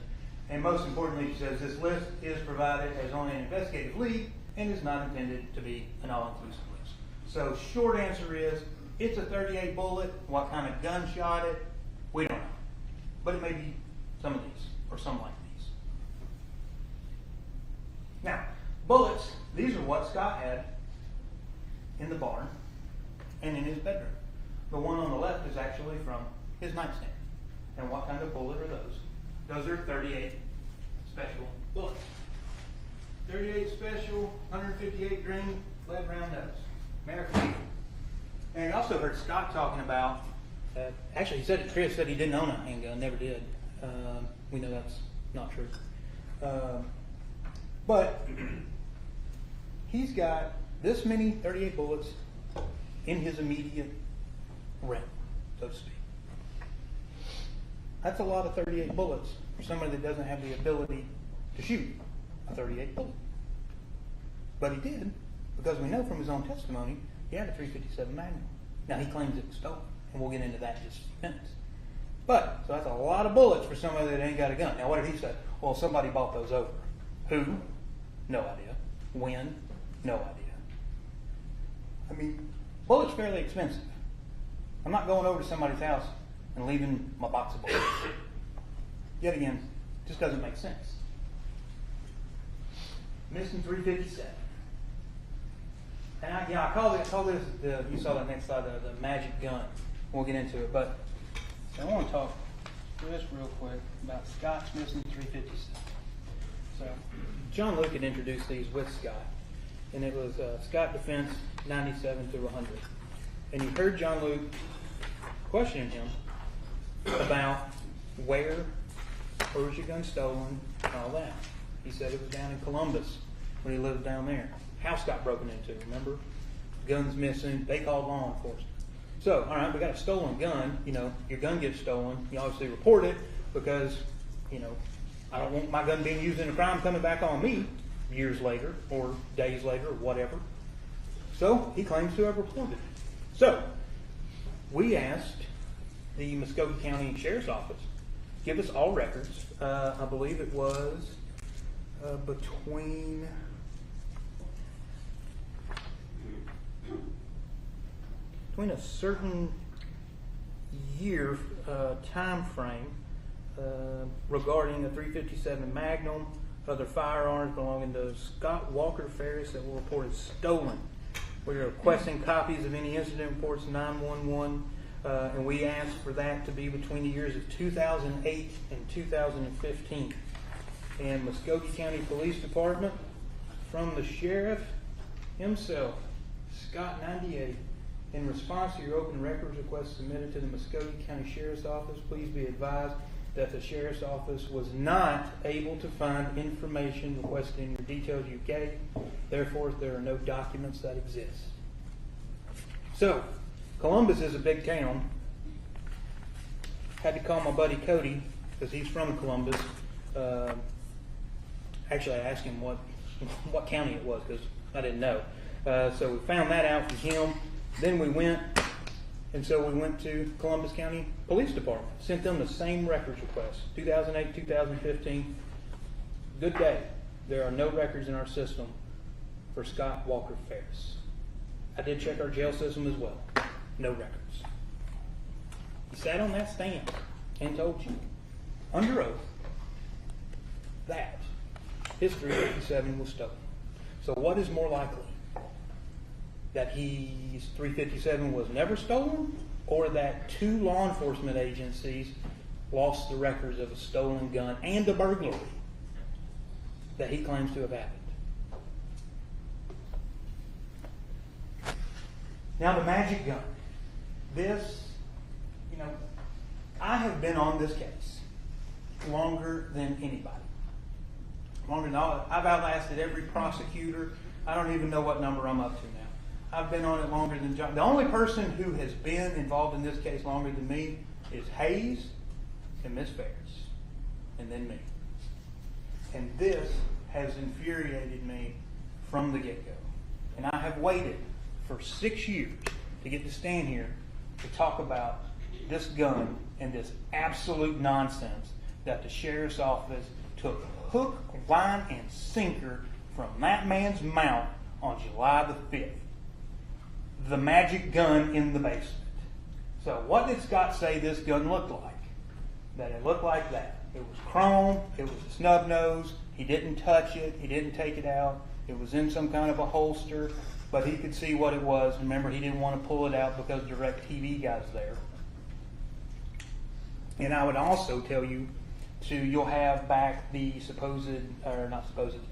And most importantly, it says this list is provided as only an investigative lead and is not intended to be an all-inclusive list. So short answer is, it's a 38 bullet. What kind of gun shot it? We don't know. But it may be some of these, or some like these. Now, bullets, these are what Scott had in the barn and in his bedroom. The one on the left is actually from his nightstand. And what kind of bullet are those? Those are 38 special bullets. 38 special, 158 green, lead round nose. American. And I also heard Scott talking about, actually he said, Chris said he didn't own a handgun, never did. We know that's not true. But he's got this many 38 bullets in his immediate realm, so to speak. That's a lot of 38 bullets for somebody that doesn't have the ability to shoot a 38 bullet. But he did, because we know from his own testimony, he had a 357 Magnum. Now he claims it was stolen, and we'll get into that in just a few minutes. But, so that's a lot of bullets for somebody that ain't got a gun. Now what did he say? Well, somebody bought those over. Who? No idea. When? No idea. I mean, bullets fairly expensive. I'm not going over to somebody's house and leaving my box of bullets. Yet again, just doesn't make sense. Missing 357. And I call this, you saw that next slide, the magic gun. We'll get into it, but I want to talk just real quick about Scott's missing 357. So, John Luke had introduced these with Scott, and it was Scott Defense 97 through 100. And you heard John Luke questioning him about where was your gun stolen and all that. He said it was down in Columbus when he lived down there. House got broken into, remember? Guns missing. They called law enforcement. So, all right, we got a stolen gun. You know, your gun gets stolen. You obviously report it because, you know, I don't want my gun being used in a crime coming back on me years later or days later or whatever. So, he claims to have reported it. So, we asked the Muskogee County Sheriff's Office, give us all records. I believe it was between a certain year time frame regarding a 357 Magnum, other firearms belonging to Scott Walker Farris that were reported stolen. We are requesting copies of any incident reports 911, and we asked for that to be between the years of 2008 and 2015. And Muskogee County Police Department, from the sheriff himself, Scott 98, in response to your open records request submitted to the Muskogee County Sheriff's Office, please be advised that the Sheriff's Office was not able to find information requested in your details you gave. Therefore, there are no documents that exist. So, Columbus is a big town. Had to call my buddy Cody, because he's from Columbus. Actually, I asked him what county it was, because I didn't know. So we found that out from him. Then we went to Columbus County Police Department. Sent them the same records request, 2008, 2015. Good day. There are no records in our system for Scott Walker Farris. I did check our jail system as well. No records. He sat on that stand and told you, under oath, that his 357 was stolen. So what is more likely? That his 357 was never stolen, or that two law enforcement agencies lost the records of a stolen gun and a burglary that he claims to have happened. Now the magic gun. This, you know, I have been on this case longer than anybody. Longer than all. I've outlasted every prosecutor. I don't even know what number I'm up to now. I've been on it longer than John. The only person who has been involved in this case longer than me is Hayes and Miss Farris, and then me. And this has infuriated me from the get-go. And I have waited for 6 years to get to stand here to talk about this gun and this absolute nonsense that the sheriff's office took hook, line, and sinker from that man's mouth on July the 5th. The magic gun in the basement. So what did Scott say this gun looked like? That it looked like that. It was chrome, it was a snub nose, he didn't touch it, he didn't take it out, it was in some kind of a holster, but he could see what it was. Remember, he didn't want to pull it out because DirecTV guy's there. And I would also tell you, you'll have back the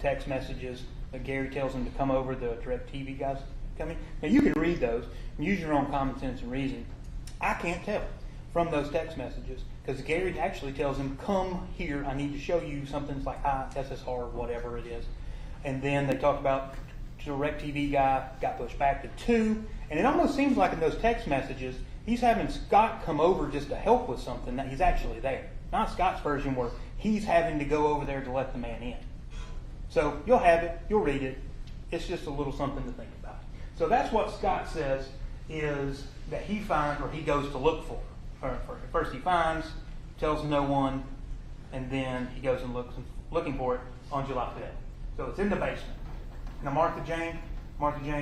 text messages that Gary tells him to come over, the DirecTV guys coming. Now you can read those and use your own common sense and reason. I can't tell from those text messages because Gary actually tells him, come here, I need to show you something. It's like SSR, whatever it is. And then they talk about DirecTV guy got pushed back to 2. And it almost seems like in those text messages, he's having Scott come over just to help with something that he's actually there. Not Scott's version where he's having to go over there to let the man in. So you'll have it, you'll read it. It's just a little something to think about. So that's what Scott says is that he finds or he goes to look for. First he finds, tells no one, and then he goes and looking for it on July 5th. So it's in the basement. Now Martha Jane,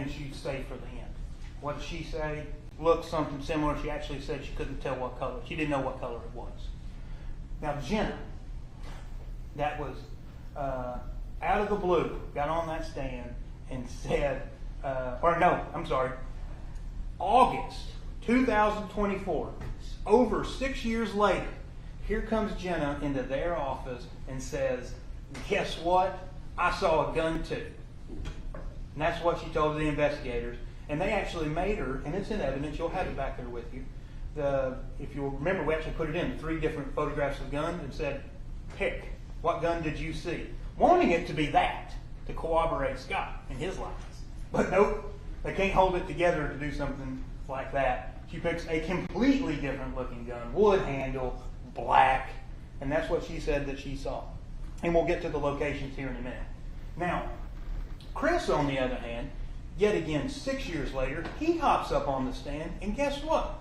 she'd stay for the end. What did she say? Looked something similar. She actually said she couldn't tell what color. She didn't know what color it was. Now Jenna, that was out of the blue, got on that stand and said, August 2024, over 6 years later, here comes Jenna into their office and says, guess what? I saw a gun too. And that's what she told the investigators. And they actually made her, and it's in evidence, you'll have it back there with you. If you'll remember, we actually put it in 3 different photographs of guns and said, pick, what gun did you see? Wanting it to be that, to corroborate Scott and his lies. But nope, they can't hold it together to do something like that. She picks a completely different looking gun, wood handle, black, and that's what she said that she saw. And we'll get to the locations here in a minute. Now, Chris, on the other hand, yet again 6 years later, he hops up on the stand, and guess what?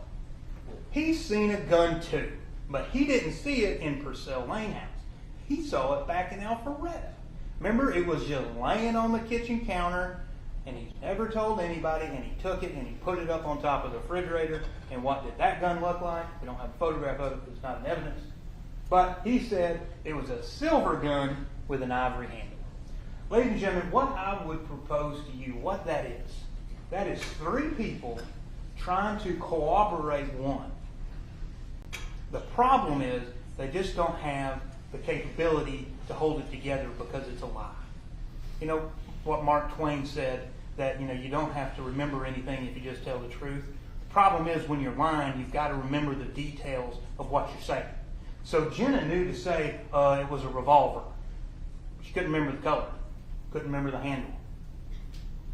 He's seen a gun too, but he didn't see it in Purcell Lane house. He saw it back in Alpharetta. Remember, it was just laying on the kitchen counter, and he's never told anybody, and he took it and he put it up on top of the refrigerator. And what did that gun look like? We don't have a photograph of it because it's not in evidence. But he said it was a silver gun with an ivory handle. Ladies and gentlemen, what I would propose to you, what that is 3 people trying to corroborate one. The problem is they just don't have the capability to hold it together because it's a lie. You know what Mark Twain said, that you don't have to remember anything if you just tell the truth. The problem is when you're lying, you've got to remember the details of what you're saying. So Jenna knew to say it was a revolver. She couldn't remember the color, couldn't remember the handle.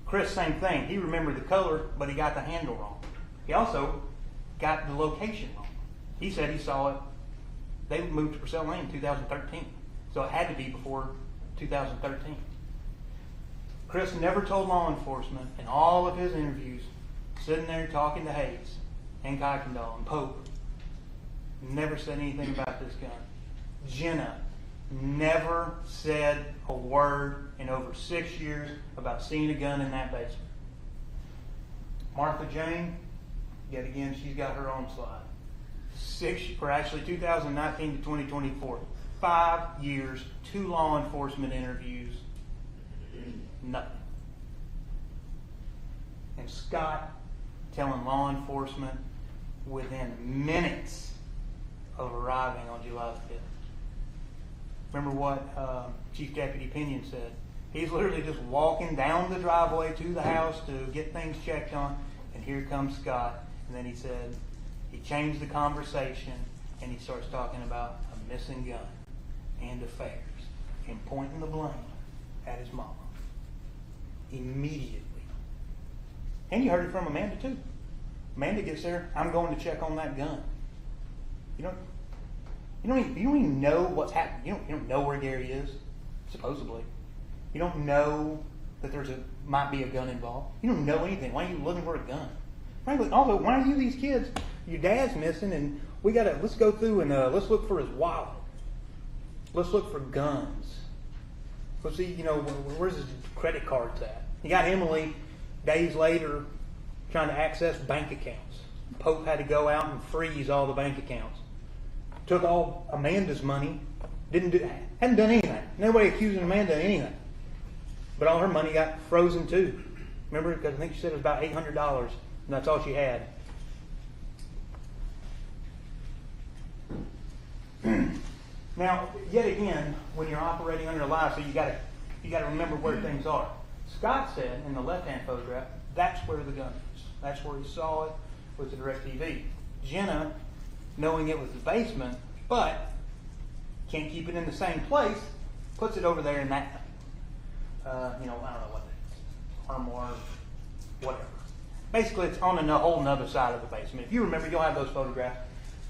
Chris, same thing. He remembered the color, but he got the handle wrong. He also got the location wrong. He said he saw it. They moved to Purcell Lane in 2013, so it had to be before 2013. Chris never told law enforcement in all of his interviews, sitting there talking to Hayes and Kuykendall and Pope, never said anything about this gun. Jenna never said a word in over 6 years about seeing a gun in that basement. Martha Jane, yet again, she's got her own slide. 2019 to 2024, 5 years, 2 law enforcement interviews, nothing. And Scott telling law enforcement within minutes of arriving on July 5th. Remember what Chief Deputy Pinion said? He's literally just walking down the driveway to the house to get things checked on, and here comes Scott. And then he said, he changed the conversation, and he starts talking about a missing gun and affairs and pointing the blame at his mama. Immediately. And you heard it from Amanda too. Amanda gets there, I'm going to check on that gun. You don't even know what's happening. You don't know where Gary is, supposedly. You don't know that might be a gun involved. You don't know anything. Why are you looking for a gun? Frankly, also, why are you these kids? Your dad's missing, and let's go through and let's look for his wallet. Let's look for guns. Let's see, where's his credit cards at? You got Emily days later trying to access bank accounts. Pope had to go out and freeze all the bank accounts. Took all Amanda's money. Hadn't done anything. Nobody accusing Amanda of anything. But all her money got frozen too. Remember, because I think she said it was about $800, and that's all she had. Now, yet again, when you're operating under a lie, so you got to remember where things are. Scott said in the left-hand photograph, that's where the gun is. That's where he saw it with the DirecTV. Jenna, knowing it was the basement, but can't keep it in the same place, puts it over there in that thing. I don't know what it is. Armoire, whatever. Basically, it's on a whole nother side of the basement. If you remember, you'll have those photographs.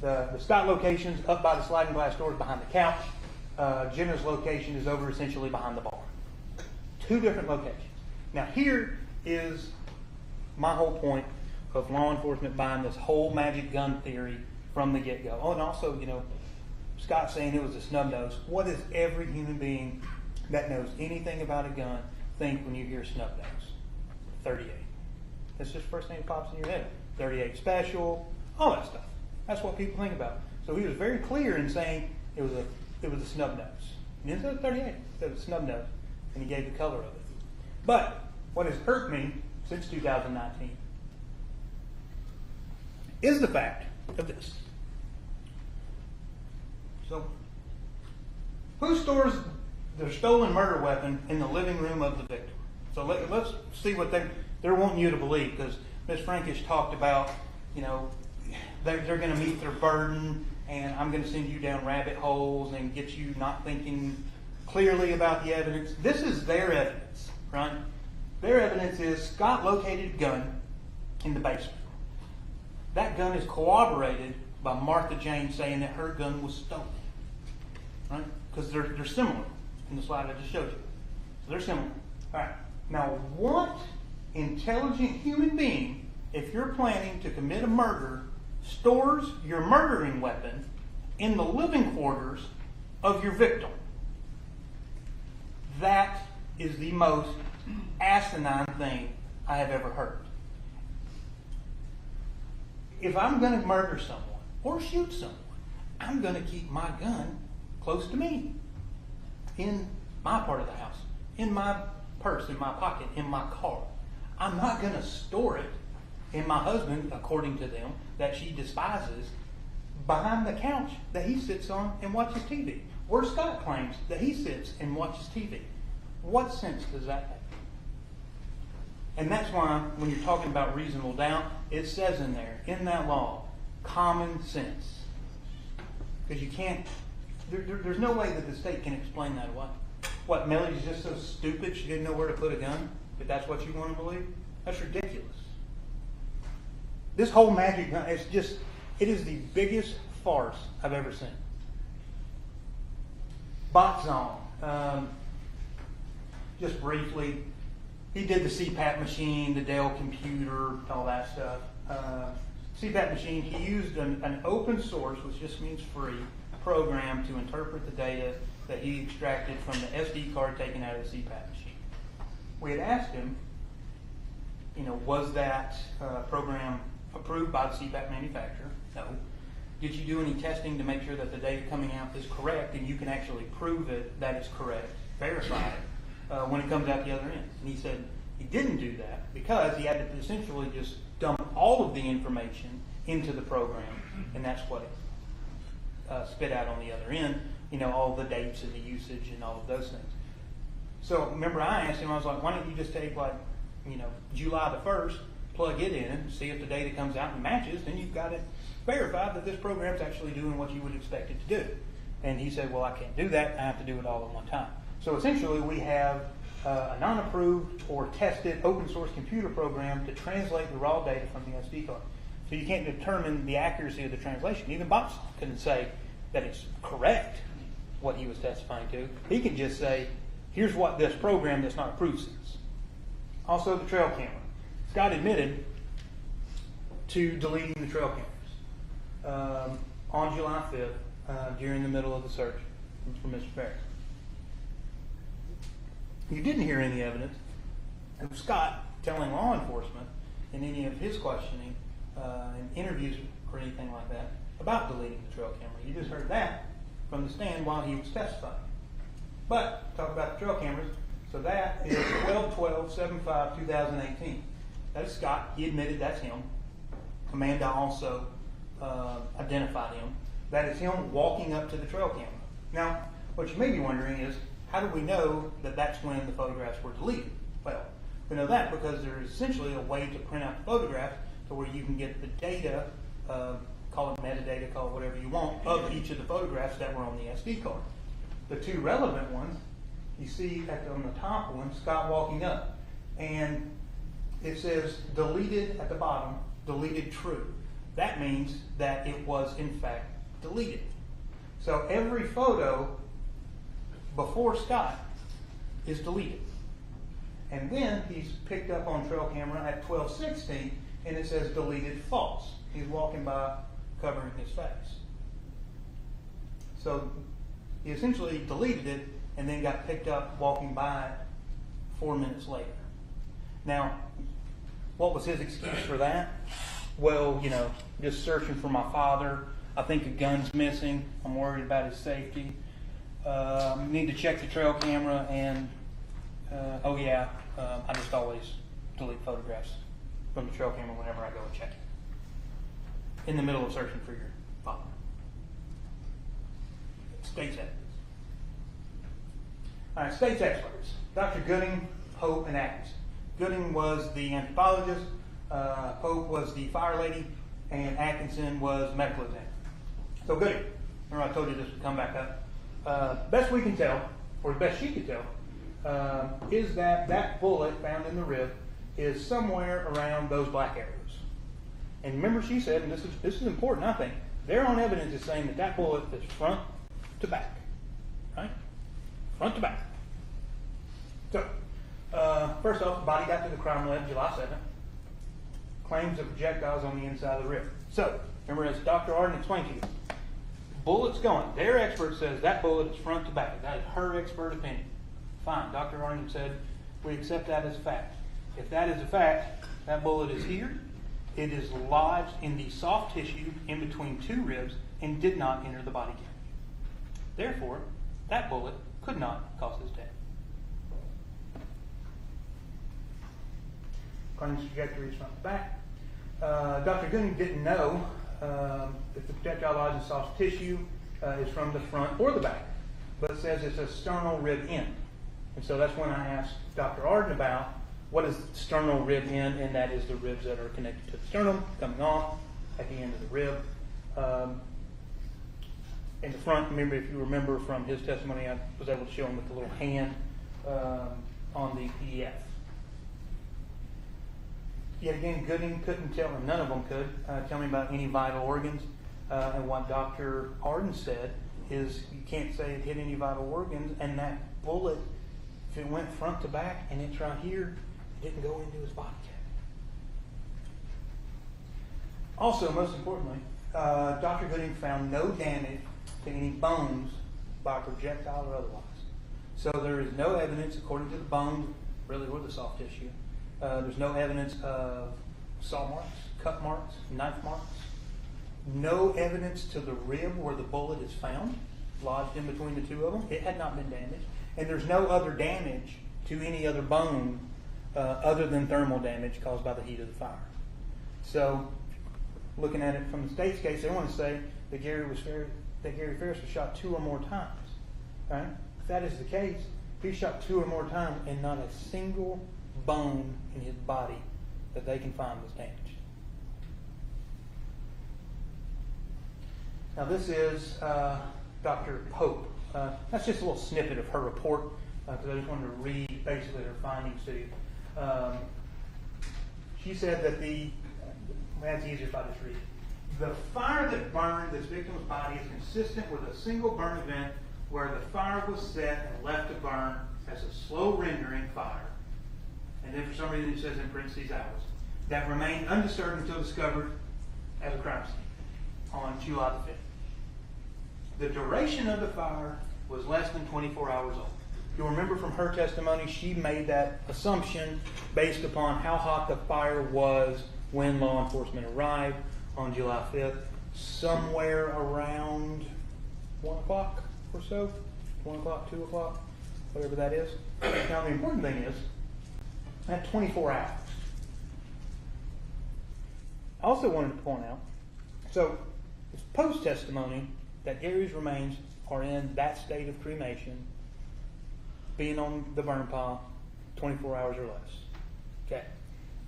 The Scott location's up by the sliding glass doors behind the couch. Jenna's location is over essentially behind the bar. Two different locations. Now, here is my whole point of law enforcement buying this whole magic gun theory from the get-go. Oh, and also, Scott saying it was a snub nose. What does every human being that knows anything about a gun think when you hear snub nose? 38. That's just the first thing that pops in your head. 38 special, all that stuff. That's what people think about. So he was very clear in saying it was a snub nose. He didn't say 38, he said it was a snub nose, and he gave the color of it. But what has hurt me since 2019 is the fact of this. So, who stores their stolen murder weapon in the living room of the victim? So let's see what they're wanting you to believe, because Ms. Frankish talked about, they're going to meet their burden, and I'm going to send you down rabbit holes and get you not thinking clearly about the evidence. This is their evidence, right? Their evidence is Scott located a gun in the basement. That gun is corroborated by Martha Jane saying that her gun was stolen, right? Because they're similar in the slide I just showed you. So they're similar. All right. Now, what intelligent human being, if you're planning to commit a murder, stores your murdering weapon in the living quarters of your victim? That is the most asinine thing I have ever heard. If I'm going to murder someone or shoot someone, I'm going to keep my gun close to me, in my part of the house, in my purse, in my pocket, in my car. I'm not going to store it in my husband, according to them, that she despises, behind the couch that he sits on and watches TV, where Scott claims that he sits and watches TV. What sense does that make? And that's why, when you're talking about reasonable doubt, it says in there, in that law, common sense. Because you can't, there's no way that the state can explain that away. What, Melody's just so stupid she didn't know where to put a gun? If that's what you want to believe? That's ridiculous. This whole magic gun, it is the biggest farce I've ever seen. Botzon, just briefly, he did the CPAP machine, the Dell computer, all that stuff. CPAP machine, he used an open source, which just means free, program to interpret the data that he extracted from the SD card taken out of the CPAP machine. We had asked him, was that program approved by the CPAP manufacturer? No. Did you do any testing to make sure that the data coming out is correct and you can actually prove it that it's correct, verify it, when it comes out the other end? And he said he didn't do that because he had to essentially just dump all of the information into the program, and that's what it spit out on the other end, all the dates and the usage and all of those things. So remember, I asked him, I was like, why don't you just take July the 1st, plug it in, see if the data comes out and matches, then you've got it verified that this program's actually doing what you would expect it to do. And he said, well, I can't do that. I have to do it all at one time. So essentially we have a non-approved or tested open source computer program to translate the raw data from the SD card. So you can't determine the accuracy of the translation. Even Bob couldn't say that it's correct, what he was testifying to. He can just say, here's what this program that's not approved says. Also, the trail camera. Scott admitted to deleting the trail cameras on July 5th during the middle of the search for Mr. Farris. You didn't hear any evidence of Scott telling law enforcement in any of his questioning and interviews or anything like that about deleting the trail camera. You just heard that from the stand while he was testifying. But, talk about the trail cameras. So that is 12/12/75/2018. That is Scott. He admitted that's him. Amanda also identified him. That is him walking up to the trail camera. Now, what you may be wondering is, how do we know that that's when the photographs were deleted? Well, we know that because there is essentially a way to print out the photograph to where you can get the data, call it metadata, call it whatever you want, of each of the photographs that were on the SD card. The two relevant ones, you see on the top one, Scott walking up, and it says deleted at the bottom, deleted true. That means that it was in fact deleted. So every photo before Scott is deleted. And then he's picked up on trail camera at 12:16, and it says deleted false. He's walking by covering his face. So he essentially deleted it and then got picked up walking by it 4 minutes later. Now, what was his excuse for that? Well, just searching for my father. I think a gun's missing. I'm worried about his safety. Need to check the trail camera, and I just always delete photographs from the trail camera whenever I go and check it. In the middle of searching for your father. State's evidence. All right, state's experts. Dr. Gooding, Pope, and Atkinson. Gooding was the anthropologist, Pope was the fire lady, and Atkinson was medical examiner. So Gooding, remember I told you this would come back up. Best we can tell, or best she could tell, is that bullet found in the rib is somewhere around those black arrows. And remember she said, and this is important, I think, their own evidence is saying that bullet is front to back. Right? Front to back. So, first off, the body got to the crime lab July 7th. Claims of projectiles on the inside of the rib. So, remember as Dr. Arden explained to you, bullet's going. Their expert says that bullet is front to back. That is her expert opinion. Fine. Dr. Arden said we accept that as a fact. If that is a fact, that bullet is here. It is lodged in the soft tissue in between two ribs and did not enter the body cavity. Therefore, that bullet could not cause his death. Claims trajectory is front to back. Dr. Gooding didn't know if the projectile lodged in soft tissue is from the front or the back, but it says it's a sternal rib end. And so that's when I asked Dr. Arden about what is sternal rib end, and that is the ribs that are connected to the sternum, coming off at the end of the rib. In the front, remember, if you remember from his testimony, I was able to show him with the little hand on the PDF. Yet again, Gooding couldn't tell him, none of them could, tell me about any vital organs. And what Dr. Arden said is you can't say it hit any vital organs, and that bullet, if it went front to back and it's right here, it didn't go into his body cavity. Also, most importantly, Dr. Gooding found no damage to any bones by projectile or otherwise. So there is no evidence, according to the bones, really, or the soft tissue, there's no evidence of saw marks, cut marks, knife marks. No evidence to the rib where the bullet is found, lodged in between the two of them. It had not been damaged. And there's no other damage to any other bone other than thermal damage caused by the heat of the fire. So, looking at it from the state's case, they want to say that Gary Farris was shot 2 or more times. Right? If that is the case, he shot 2 or more times and not a single bone in his body that they can find was damaged. Now this is Dr. Pope. That's just a little snippet of her report. because I just wanted to read basically her findings to you. She said that that's easier if I just read it. The fire that burned this victim's body is consistent with a single burn event where the fire was set and left to burn as a slow rendering fire. And then for some reason it says in parentheses hours. That remained undisturbed until discovered as a crime scene on July the 5th. The duration of the fire was less than 24 hours old. You'll remember from her testimony, she made that assumption based upon how hot the fire was when law enforcement arrived on July 5th, somewhere around 1 o'clock or so, 1 o'clock, 2 o'clock, whatever that is. Now the important thing is, at 24 hours. I also wanted to point out, so it's post-testimony that Gary's remains are in that state of cremation, being on the burn pile 24 hours or less. Okay.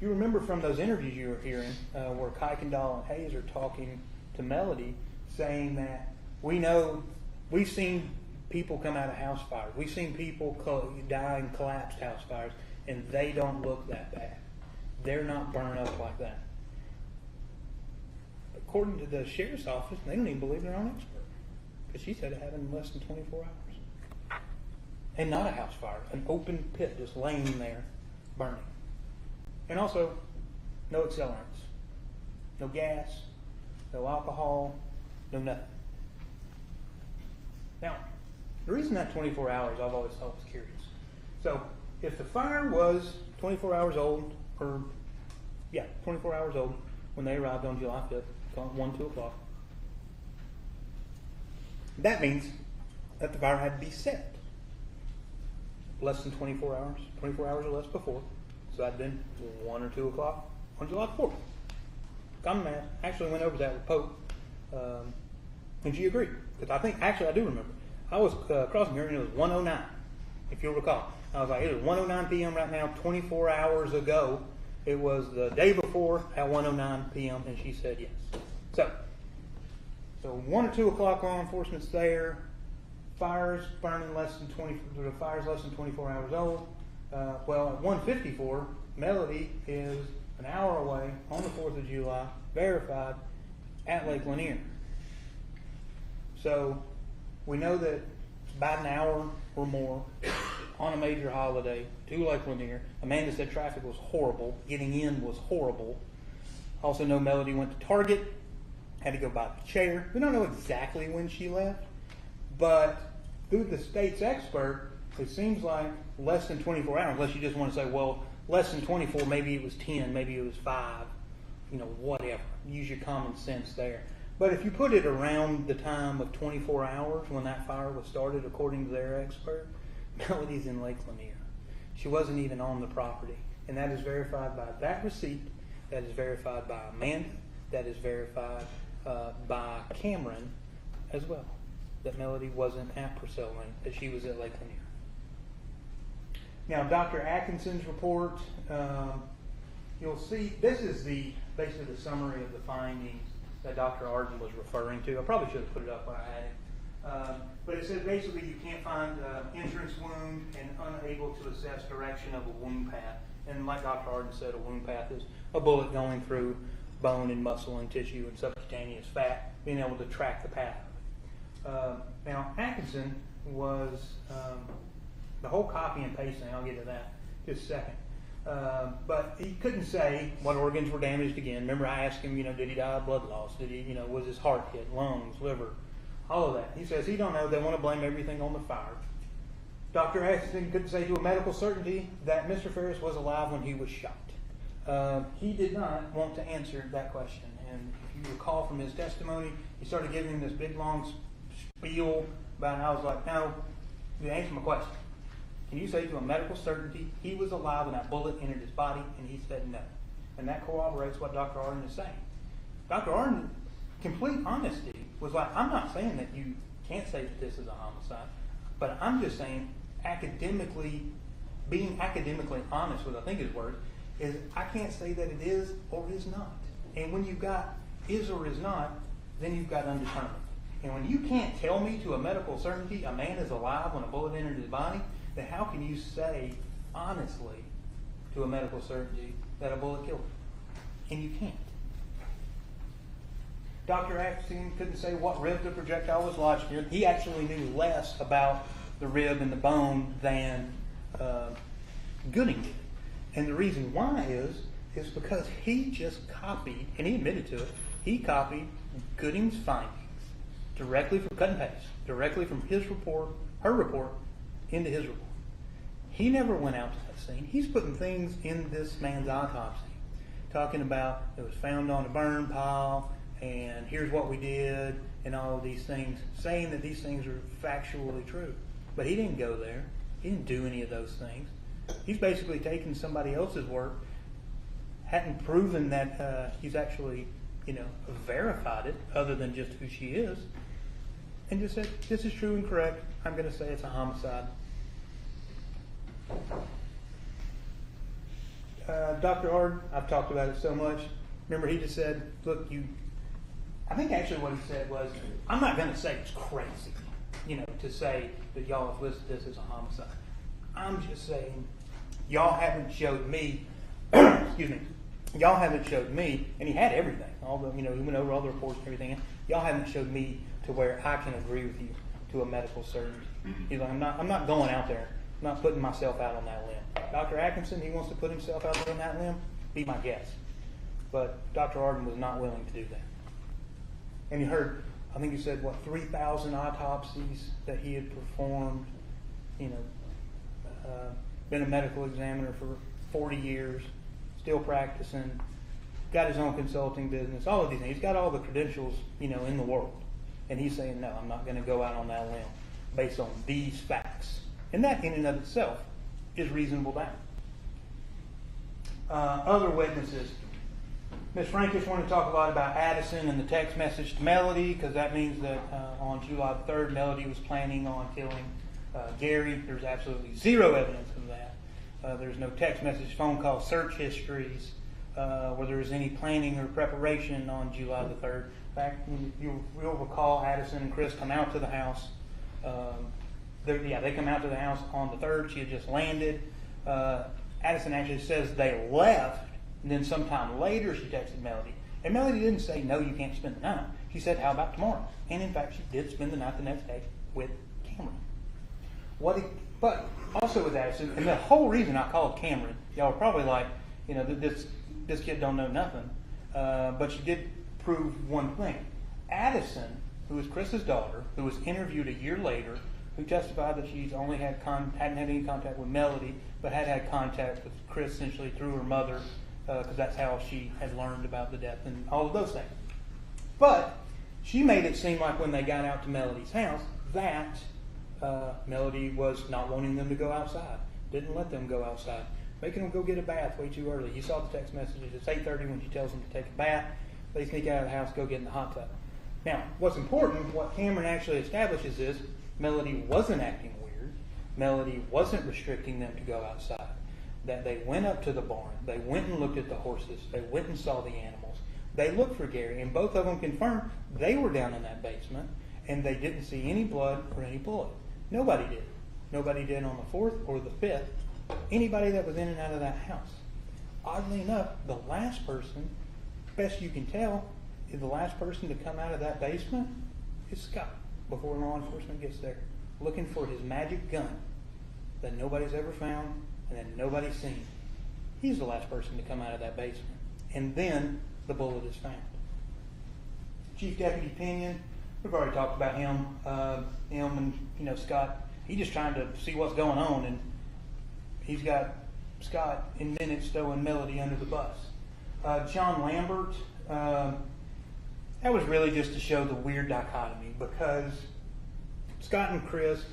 You remember from those interviews you were hearing where Kuykendall and Hayes are talking to Melody saying that we've seen people come out of house fires. We've seen people die in collapsed house fires, and they don't look that bad. They're not burned up like that. According to the sheriff's office, they don't even believe their own expert, because she said it happened in less than 24 hours. And not a house fire, an open pit just laying there burning. And also, no accelerants, no gas, no alcohol, no nothing. Now, the reason that 24 hours I've always thought was curious. So, if the fire was 24 hours old, 24 hours old when they arrived on July 5th, 1, 2 o'clock, that means that the fire had to be set less than 24 hours or less before. So that'd been 1 or 2 o'clock on July 4th. Common math. Actually went over that with Pope, and she agreed. Because I do remember. I was crossing here and it was 1:09, if you'll recall. I was like, it is 1:09 p.m. right now. 24 hours ago, it was the day before at 1:09 p.m. and she said yes. So 1 or 2 o'clock, law enforcement's there. Fire's less than 24 hours old. Well, at 1:54, Melody is an hour away on the 4th of July, verified at Lake Lanier. So we know that about an hour or more on a major holiday to Lake Lanier. Amanda said traffic was horrible. Getting in was horrible. Also know Melody went to Target, had to go buy the chair. We don't know exactly when she left, but through the state's expert, it seems like less than 24 hours, unless you just want to say, well, less than 24, maybe it was 10, maybe it was 5, whatever. Use your common sense there. But if you put it around the time of 24 hours when that fire was started, according to their expert, Melody's in Lake Lanier. She wasn't even on the property. And that is verified by that receipt, that is verified by Amanda, that is verified by Cameron as well, that Melody wasn't at Purcell Lane, that she was at Lake Lanier. Now, Dr. Atkinson's report, you'll see, this is basically the summary of the findings that Dr. Arden was referring to. I probably should have put it up when I had it. But it says basically you can't find entrance wound and unable to assess direction of a wound path. And like Dr. Arden said, a wound path is a bullet going through bone and muscle and tissue and subcutaneous fat, being able to track the path. Now, Atkinson was the whole copy and pasting. I'll get to that in just a second. But he couldn't say what organs were damaged again. Remember, I asked him, did he die of blood loss? Did he, was his heart hit, lungs, liver, all of that? He says he don't know. They want to blame everything on the fire. Dr. Atkinson couldn't say to a medical certainty that Mr. Farris was alive when he was shot. He did not want to answer that question. And if you recall from his testimony, he started giving him this big, long spiel about how I was like, no, you answer my question. Can you say to a medical certainty he was alive when that bullet entered his body? And he said no. And that corroborates what Dr. Arden is saying. Dr. Arden, complete honesty, was like, I'm not saying that you can't say that this is a homicide, but I'm just saying being academically honest with, I think his word, is I can't say that it is or is not. And when you've got is or is not, then you've got undetermined. And when you can't tell me to a medical certainty a man is alive when a bullet entered his body, then how can you say honestly to a medical certainty that a bullet killed him? And you can't. Dr. Atkinson couldn't say what rib the projectile was lodged in. He actually knew less about the rib and the bone than Gooding did. And the reason why is because he just copied, and he admitted to it, he copied Gooding's findings directly from cut and paste, directly from his report, her report, into his report. He never went out to that scene. He's putting things in this man's autopsy, talking about it was found on a burn pile, and here's what we did, and all of these things, saying that these things are factually true. But he didn't go there. He didn't do any of those things. He's basically taken somebody else's work, hadn't proven that he's actually, verified it, other than just who she is, and just said, this is true and correct. I'm going to say it's a homicide. Dr. Ard, I've talked about it so much. Remember, he just said, look, I think actually what he said was, I'm not going to say it's crazy, to say that y'all have listed this as a homicide. I'm just saying, y'all haven't showed me, excuse me, y'all haven't showed me, and he had everything, he went over all the reports and everything, y'all haven't showed me to where I can agree with you to a medical certainty. He's like, I'm not going out there, I'm not putting myself out on that limb. Dr. Atkinson, he wants to put himself out there on that limb, be my guest. But Dr. Arden was not willing to do that. And you heard, I think he said, 3,000 autopsies that he had performed, been a medical examiner for 40 years, still practicing, got his own consulting business, all of these things. He's got all the credentials, in the world. And he's saying, no, I'm not going to go out on that limb based on these facts. And that in and of itself is reasonable doubt. Other witnesses. Ms. Frankish wanted to talk a lot about Addison and the text message to Melody, because that means that on July 3rd, Melody was planning on killing Gary. There's absolutely zero evidence of that. There's no text message, phone call, search histories, where there was any planning or preparation on July the 3rd. In fact, you'll recall Addison and Chris come out to the house. They come out to the house on the 3rd. She had just landed. Addison actually says they left, and then sometime later she texted Melody. And Melody didn't say, no, you can't spend the night. She said, how about tomorrow? And in fact, she did spend the night the next day with Cameron. But also with Addison, and the whole reason I called Cameron, y'all are probably like, this kid don't know nothing. But she did prove one thing. Addison, who is Chris's daughter, who was interviewed a year later, who testified that she's only hadn't had any contact with Melody, but had contact with Chris essentially through her mother, because that's how she had learned about the death and all of those things. But she made it seem like when they got out to Melody's house that Melody was not wanting them to go outside, didn't let them go outside, making them go get a bath way too early. You saw the text messages. It's 8:30 when she tells them to take a bath. They sneak out of the house, go get in the hot tub. Now, what's important, what Cameron actually establishes is Melody wasn't acting weird. Melody wasn't restricting them to go outside. That they went up to the barn. They went and looked at the horses. They went and saw the animals. They looked for Gary, and both of them confirmed they were down in that basement, and they didn't see any blood or any bullet. Nobody did. Nobody did on the 4th or the 5th. Anybody that was in and out of that house. Oddly enough, the last person, best you can tell, is the last person to come out of that basement is Scott before law enforcement gets there, looking for his magic gun that nobody's ever found and that nobody's seen. He's the last person to come out of that basement. And then the bullet is found. Chief Deputy Pinion, we've already talked about him. Him and Scott, he's just trying to see what's going on, and he's got Scott in minutes throwing Melody under the bus. John Lambert, that was really just to show the weird dichotomy, because Scott and Chris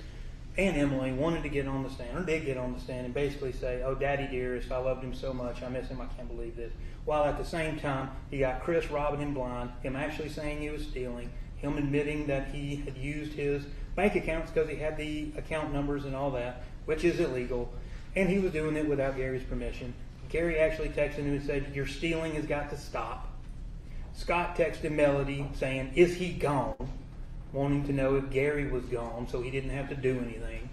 and Emily wanted to get on the stand, or did get on the stand, and basically say, oh, Daddy dearest, I loved him so much, I miss him, I can't believe this. While at the same time, you got Chris robbing him blind, him actually saying he was stealing, him admitting that he had used his bank accounts because he had the account numbers and all that, which is illegal, and he was doing it without Gary's permission. Gary actually texted him and said, your stealing has got to stop. Scott texted Melody saying, is he gone? Wanting to know if Gary was gone so he didn't have to do anything.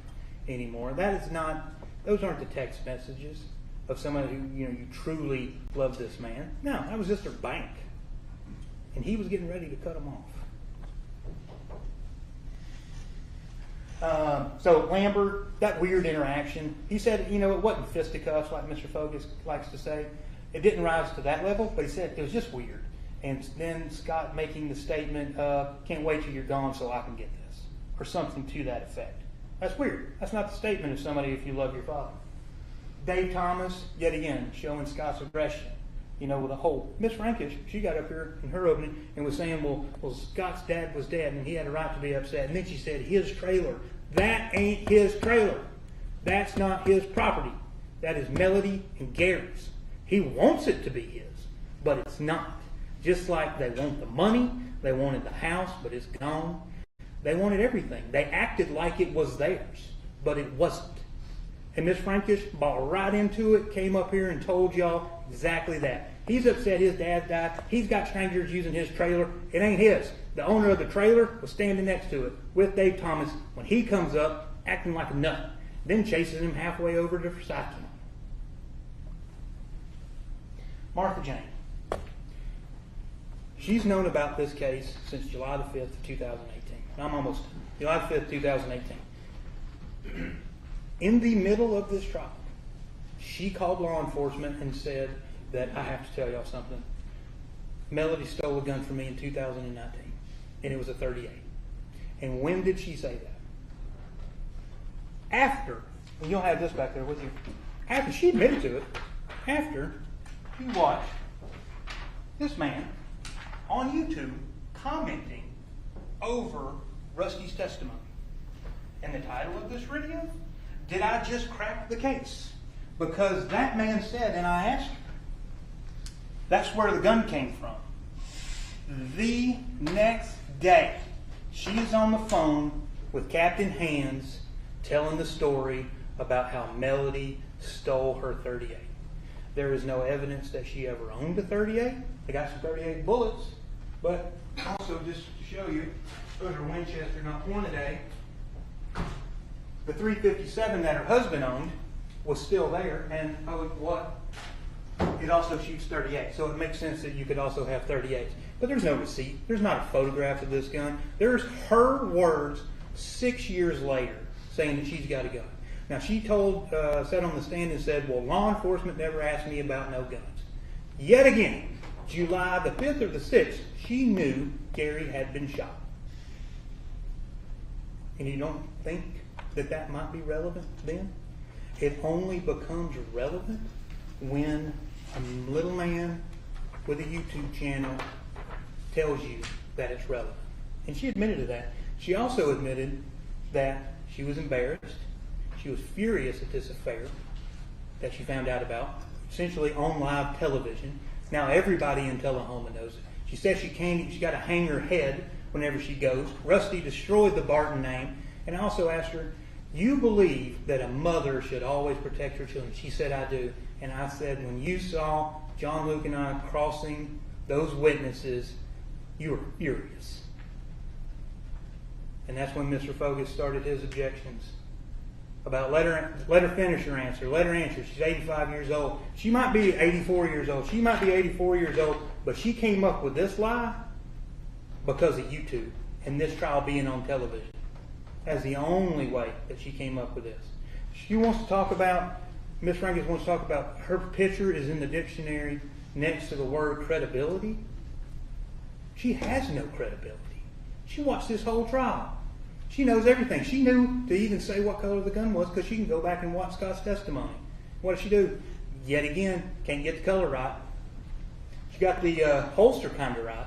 anymore. Those aren't the text messages of somebody who, you truly love this man. No, that was just their bank. And he was getting ready to cut them off. So Lambert, that weird interaction, he said, it wasn't fisticuffs like Mr. Fogus likes to say. It didn't rise to that level, but he said it was just weird. And then Scott making the statement, can't wait till you're gone so I can get this, or something to that effect. That's weird. That's not the statement of somebody if you love your father. Dave Thomas, yet again, showing Scott's aggression. With a whole, Miss Frankish, she got up here in her opening and was saying, well, Scott's dad was dead and he had a right to be upset. And then she said, his trailer. That ain't his trailer. That's not his property. That is Melody and Gary's. He wants it to be his, but it's not. Just like they want the money, they wanted the house, but it's gone. They wanted everything. They acted like it was theirs, but it wasn't. And Miss Frankish bought right into it, came up here and told y'all exactly that. He's upset his dad died. He's got strangers using his trailer. It ain't his. The owner of the trailer was standing next to it with Dave Thomas when he comes up acting like a nut, then chases him halfway over to Forsyth. Martha Jane. She's known about this case since July the 5th of 2018. I'm almost, July the 5th, 2018. In the middle of this trial, she called law enforcement and said that, I have to tell y'all something. Melody stole a gun from me in 2019, and it was a .38. And when did she say that? After, and you'll have this back there with you, after she admitted to it, after you watched this man on YouTube commenting over Rusty's testimony. And the title of this video, Did I Just Crack the Case? Because that man said, and I asked her, that's where the gun came from. The next day, she is on the phone with Captain Hands telling the story about how Melody stole her .38. There is no evidence that she ever owned a .38. They got some .38 bullets, but also just to show you, those are Winchester, not Hornady. The .357 that her husband owned was still there, and it also shoots .38, so it makes sense that you could also have .38s. But there's no receipt. There's not a photograph of this gun. There's her words 6 years later saying that she's got a gun. Now, she sat on the stand and said, well, law enforcement never asked me about no guns. Yet again, July the 5th or the 6th, she knew Gary had been shot. And you don't think that that might be relevant then? It only becomes relevant when a little man with a YouTube channel tells you that it's relevant. And she admitted to that. She also admitted that she was embarrassed. She was furious at this affair that she found out about, essentially on live television. Now everybody in Tullahoma knows it. She says she got to hang her head whenever she goes. Rusty destroyed the Barton name. And I also asked her, you believe that a mother should always protect her children? She said, I do. And I said, when you saw John Luke and I crossing those witnesses, you were furious. And that's when Mr. Fogus started his objections about let her finish her answer. Let her answer. She's 85 years old. She might be 84 years old. She might be 84 years old, but she came up with this lie because of YouTube and this trial being on television. That's the only way that she came up with this. She wants to talk about, Miss Frankis wants to talk about her picture is in the dictionary next to the word credibility. She has no credibility. She watched this whole trial. She knows everything. She knew to even say what color the gun was because she can go back and watch Scott's testimony. What did she do? Yet again, can't get the color right. She got the holster kind of right.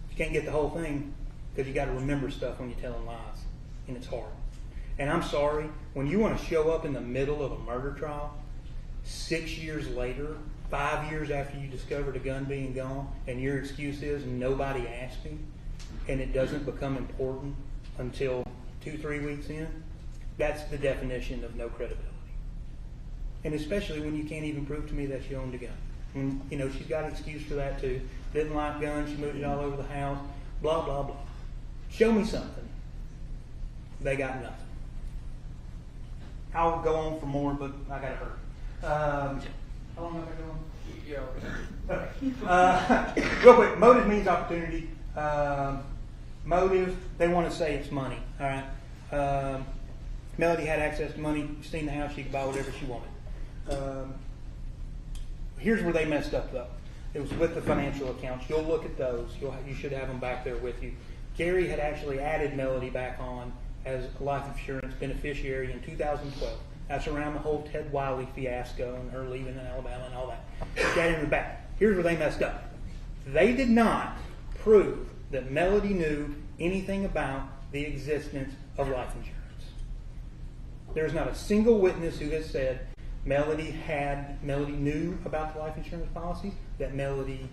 She can't get the whole thing because you got to remember stuff when you're telling lies, and it's hard. And I'm sorry, when you want to show up in the middle of a murder trial, 6 years later, 5 years after you discovered a gun being gone, and your excuse is nobody asked me, and it doesn't become important until 2-3 weeks in, that's the definition of no credibility. And especially when you can't even prove to me that she owned a gun. And, she's got an excuse for that too. Didn't like guns, she moved it all over the house, blah, blah, blah. Show me something. They got nothing. I'll go on for more, but I gotta hurry. How long have I gone? Real quick, motive means opportunity. Motive, they want to say it's money. All right. Melody had access to money. You've seen the house; she could buy whatever she wanted. Here's where they messed up, though. It was with the financial accounts. You'll look at those. You should have them back there with you. Gary had actually added Melody back on as a life insurance beneficiary in 2012. That's around the whole Ted Wiley fiasco and her leaving in Alabama and all that. Got in the back. Here's where they messed up. They did not prove that Melody knew anything about the existence of life insurance. There's not a single witness who has said Melody knew about the life insurance policies, that Melody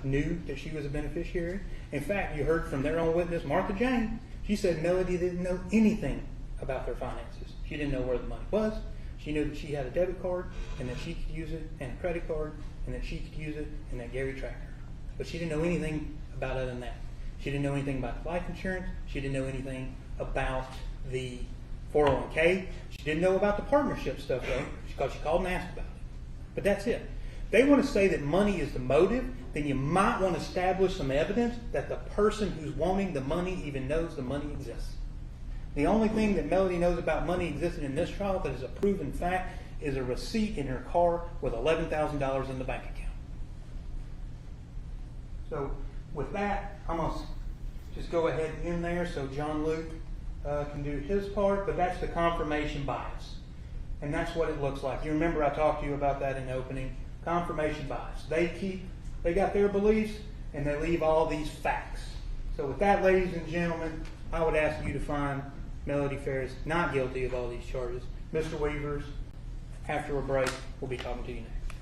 knew that she was a beneficiary. In fact, you heard from their own witness, Martha Jane. She said Melody didn't know anything about their finances. She didn't know where the money was. She knew that she had a debit card and that she could use it, and a credit card and that she could use it, and that Gary tracked her. But she didn't know anything about other than that. She didn't know anything about the life insurance. She didn't know anything about the 401k. She didn't know about the partnership stuff, though, because she called and asked about it. But that's it. They want to say that money is the motive, then you might want to establish some evidence that the person who's wanting the money even knows the money exists. The only thing that Melody knows about money existing in this trial that is a proven fact is a receipt in her car with $11,000 in the bank account. So with that, I'm going to just go ahead in there so John Luke can do his part, but that's the confirmation bias. And that's what it looks like. You remember I talked to you about that in the opening. Confirmation bias. They got their beliefs, and they leave all these facts. So with that, ladies and gentlemen, I would ask you to find Melody Farris not guilty of all these charges. Mr. Weavers, after a break, we'll be talking to you next.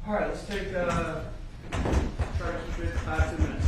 All right, let's take 5 to 10 minutes.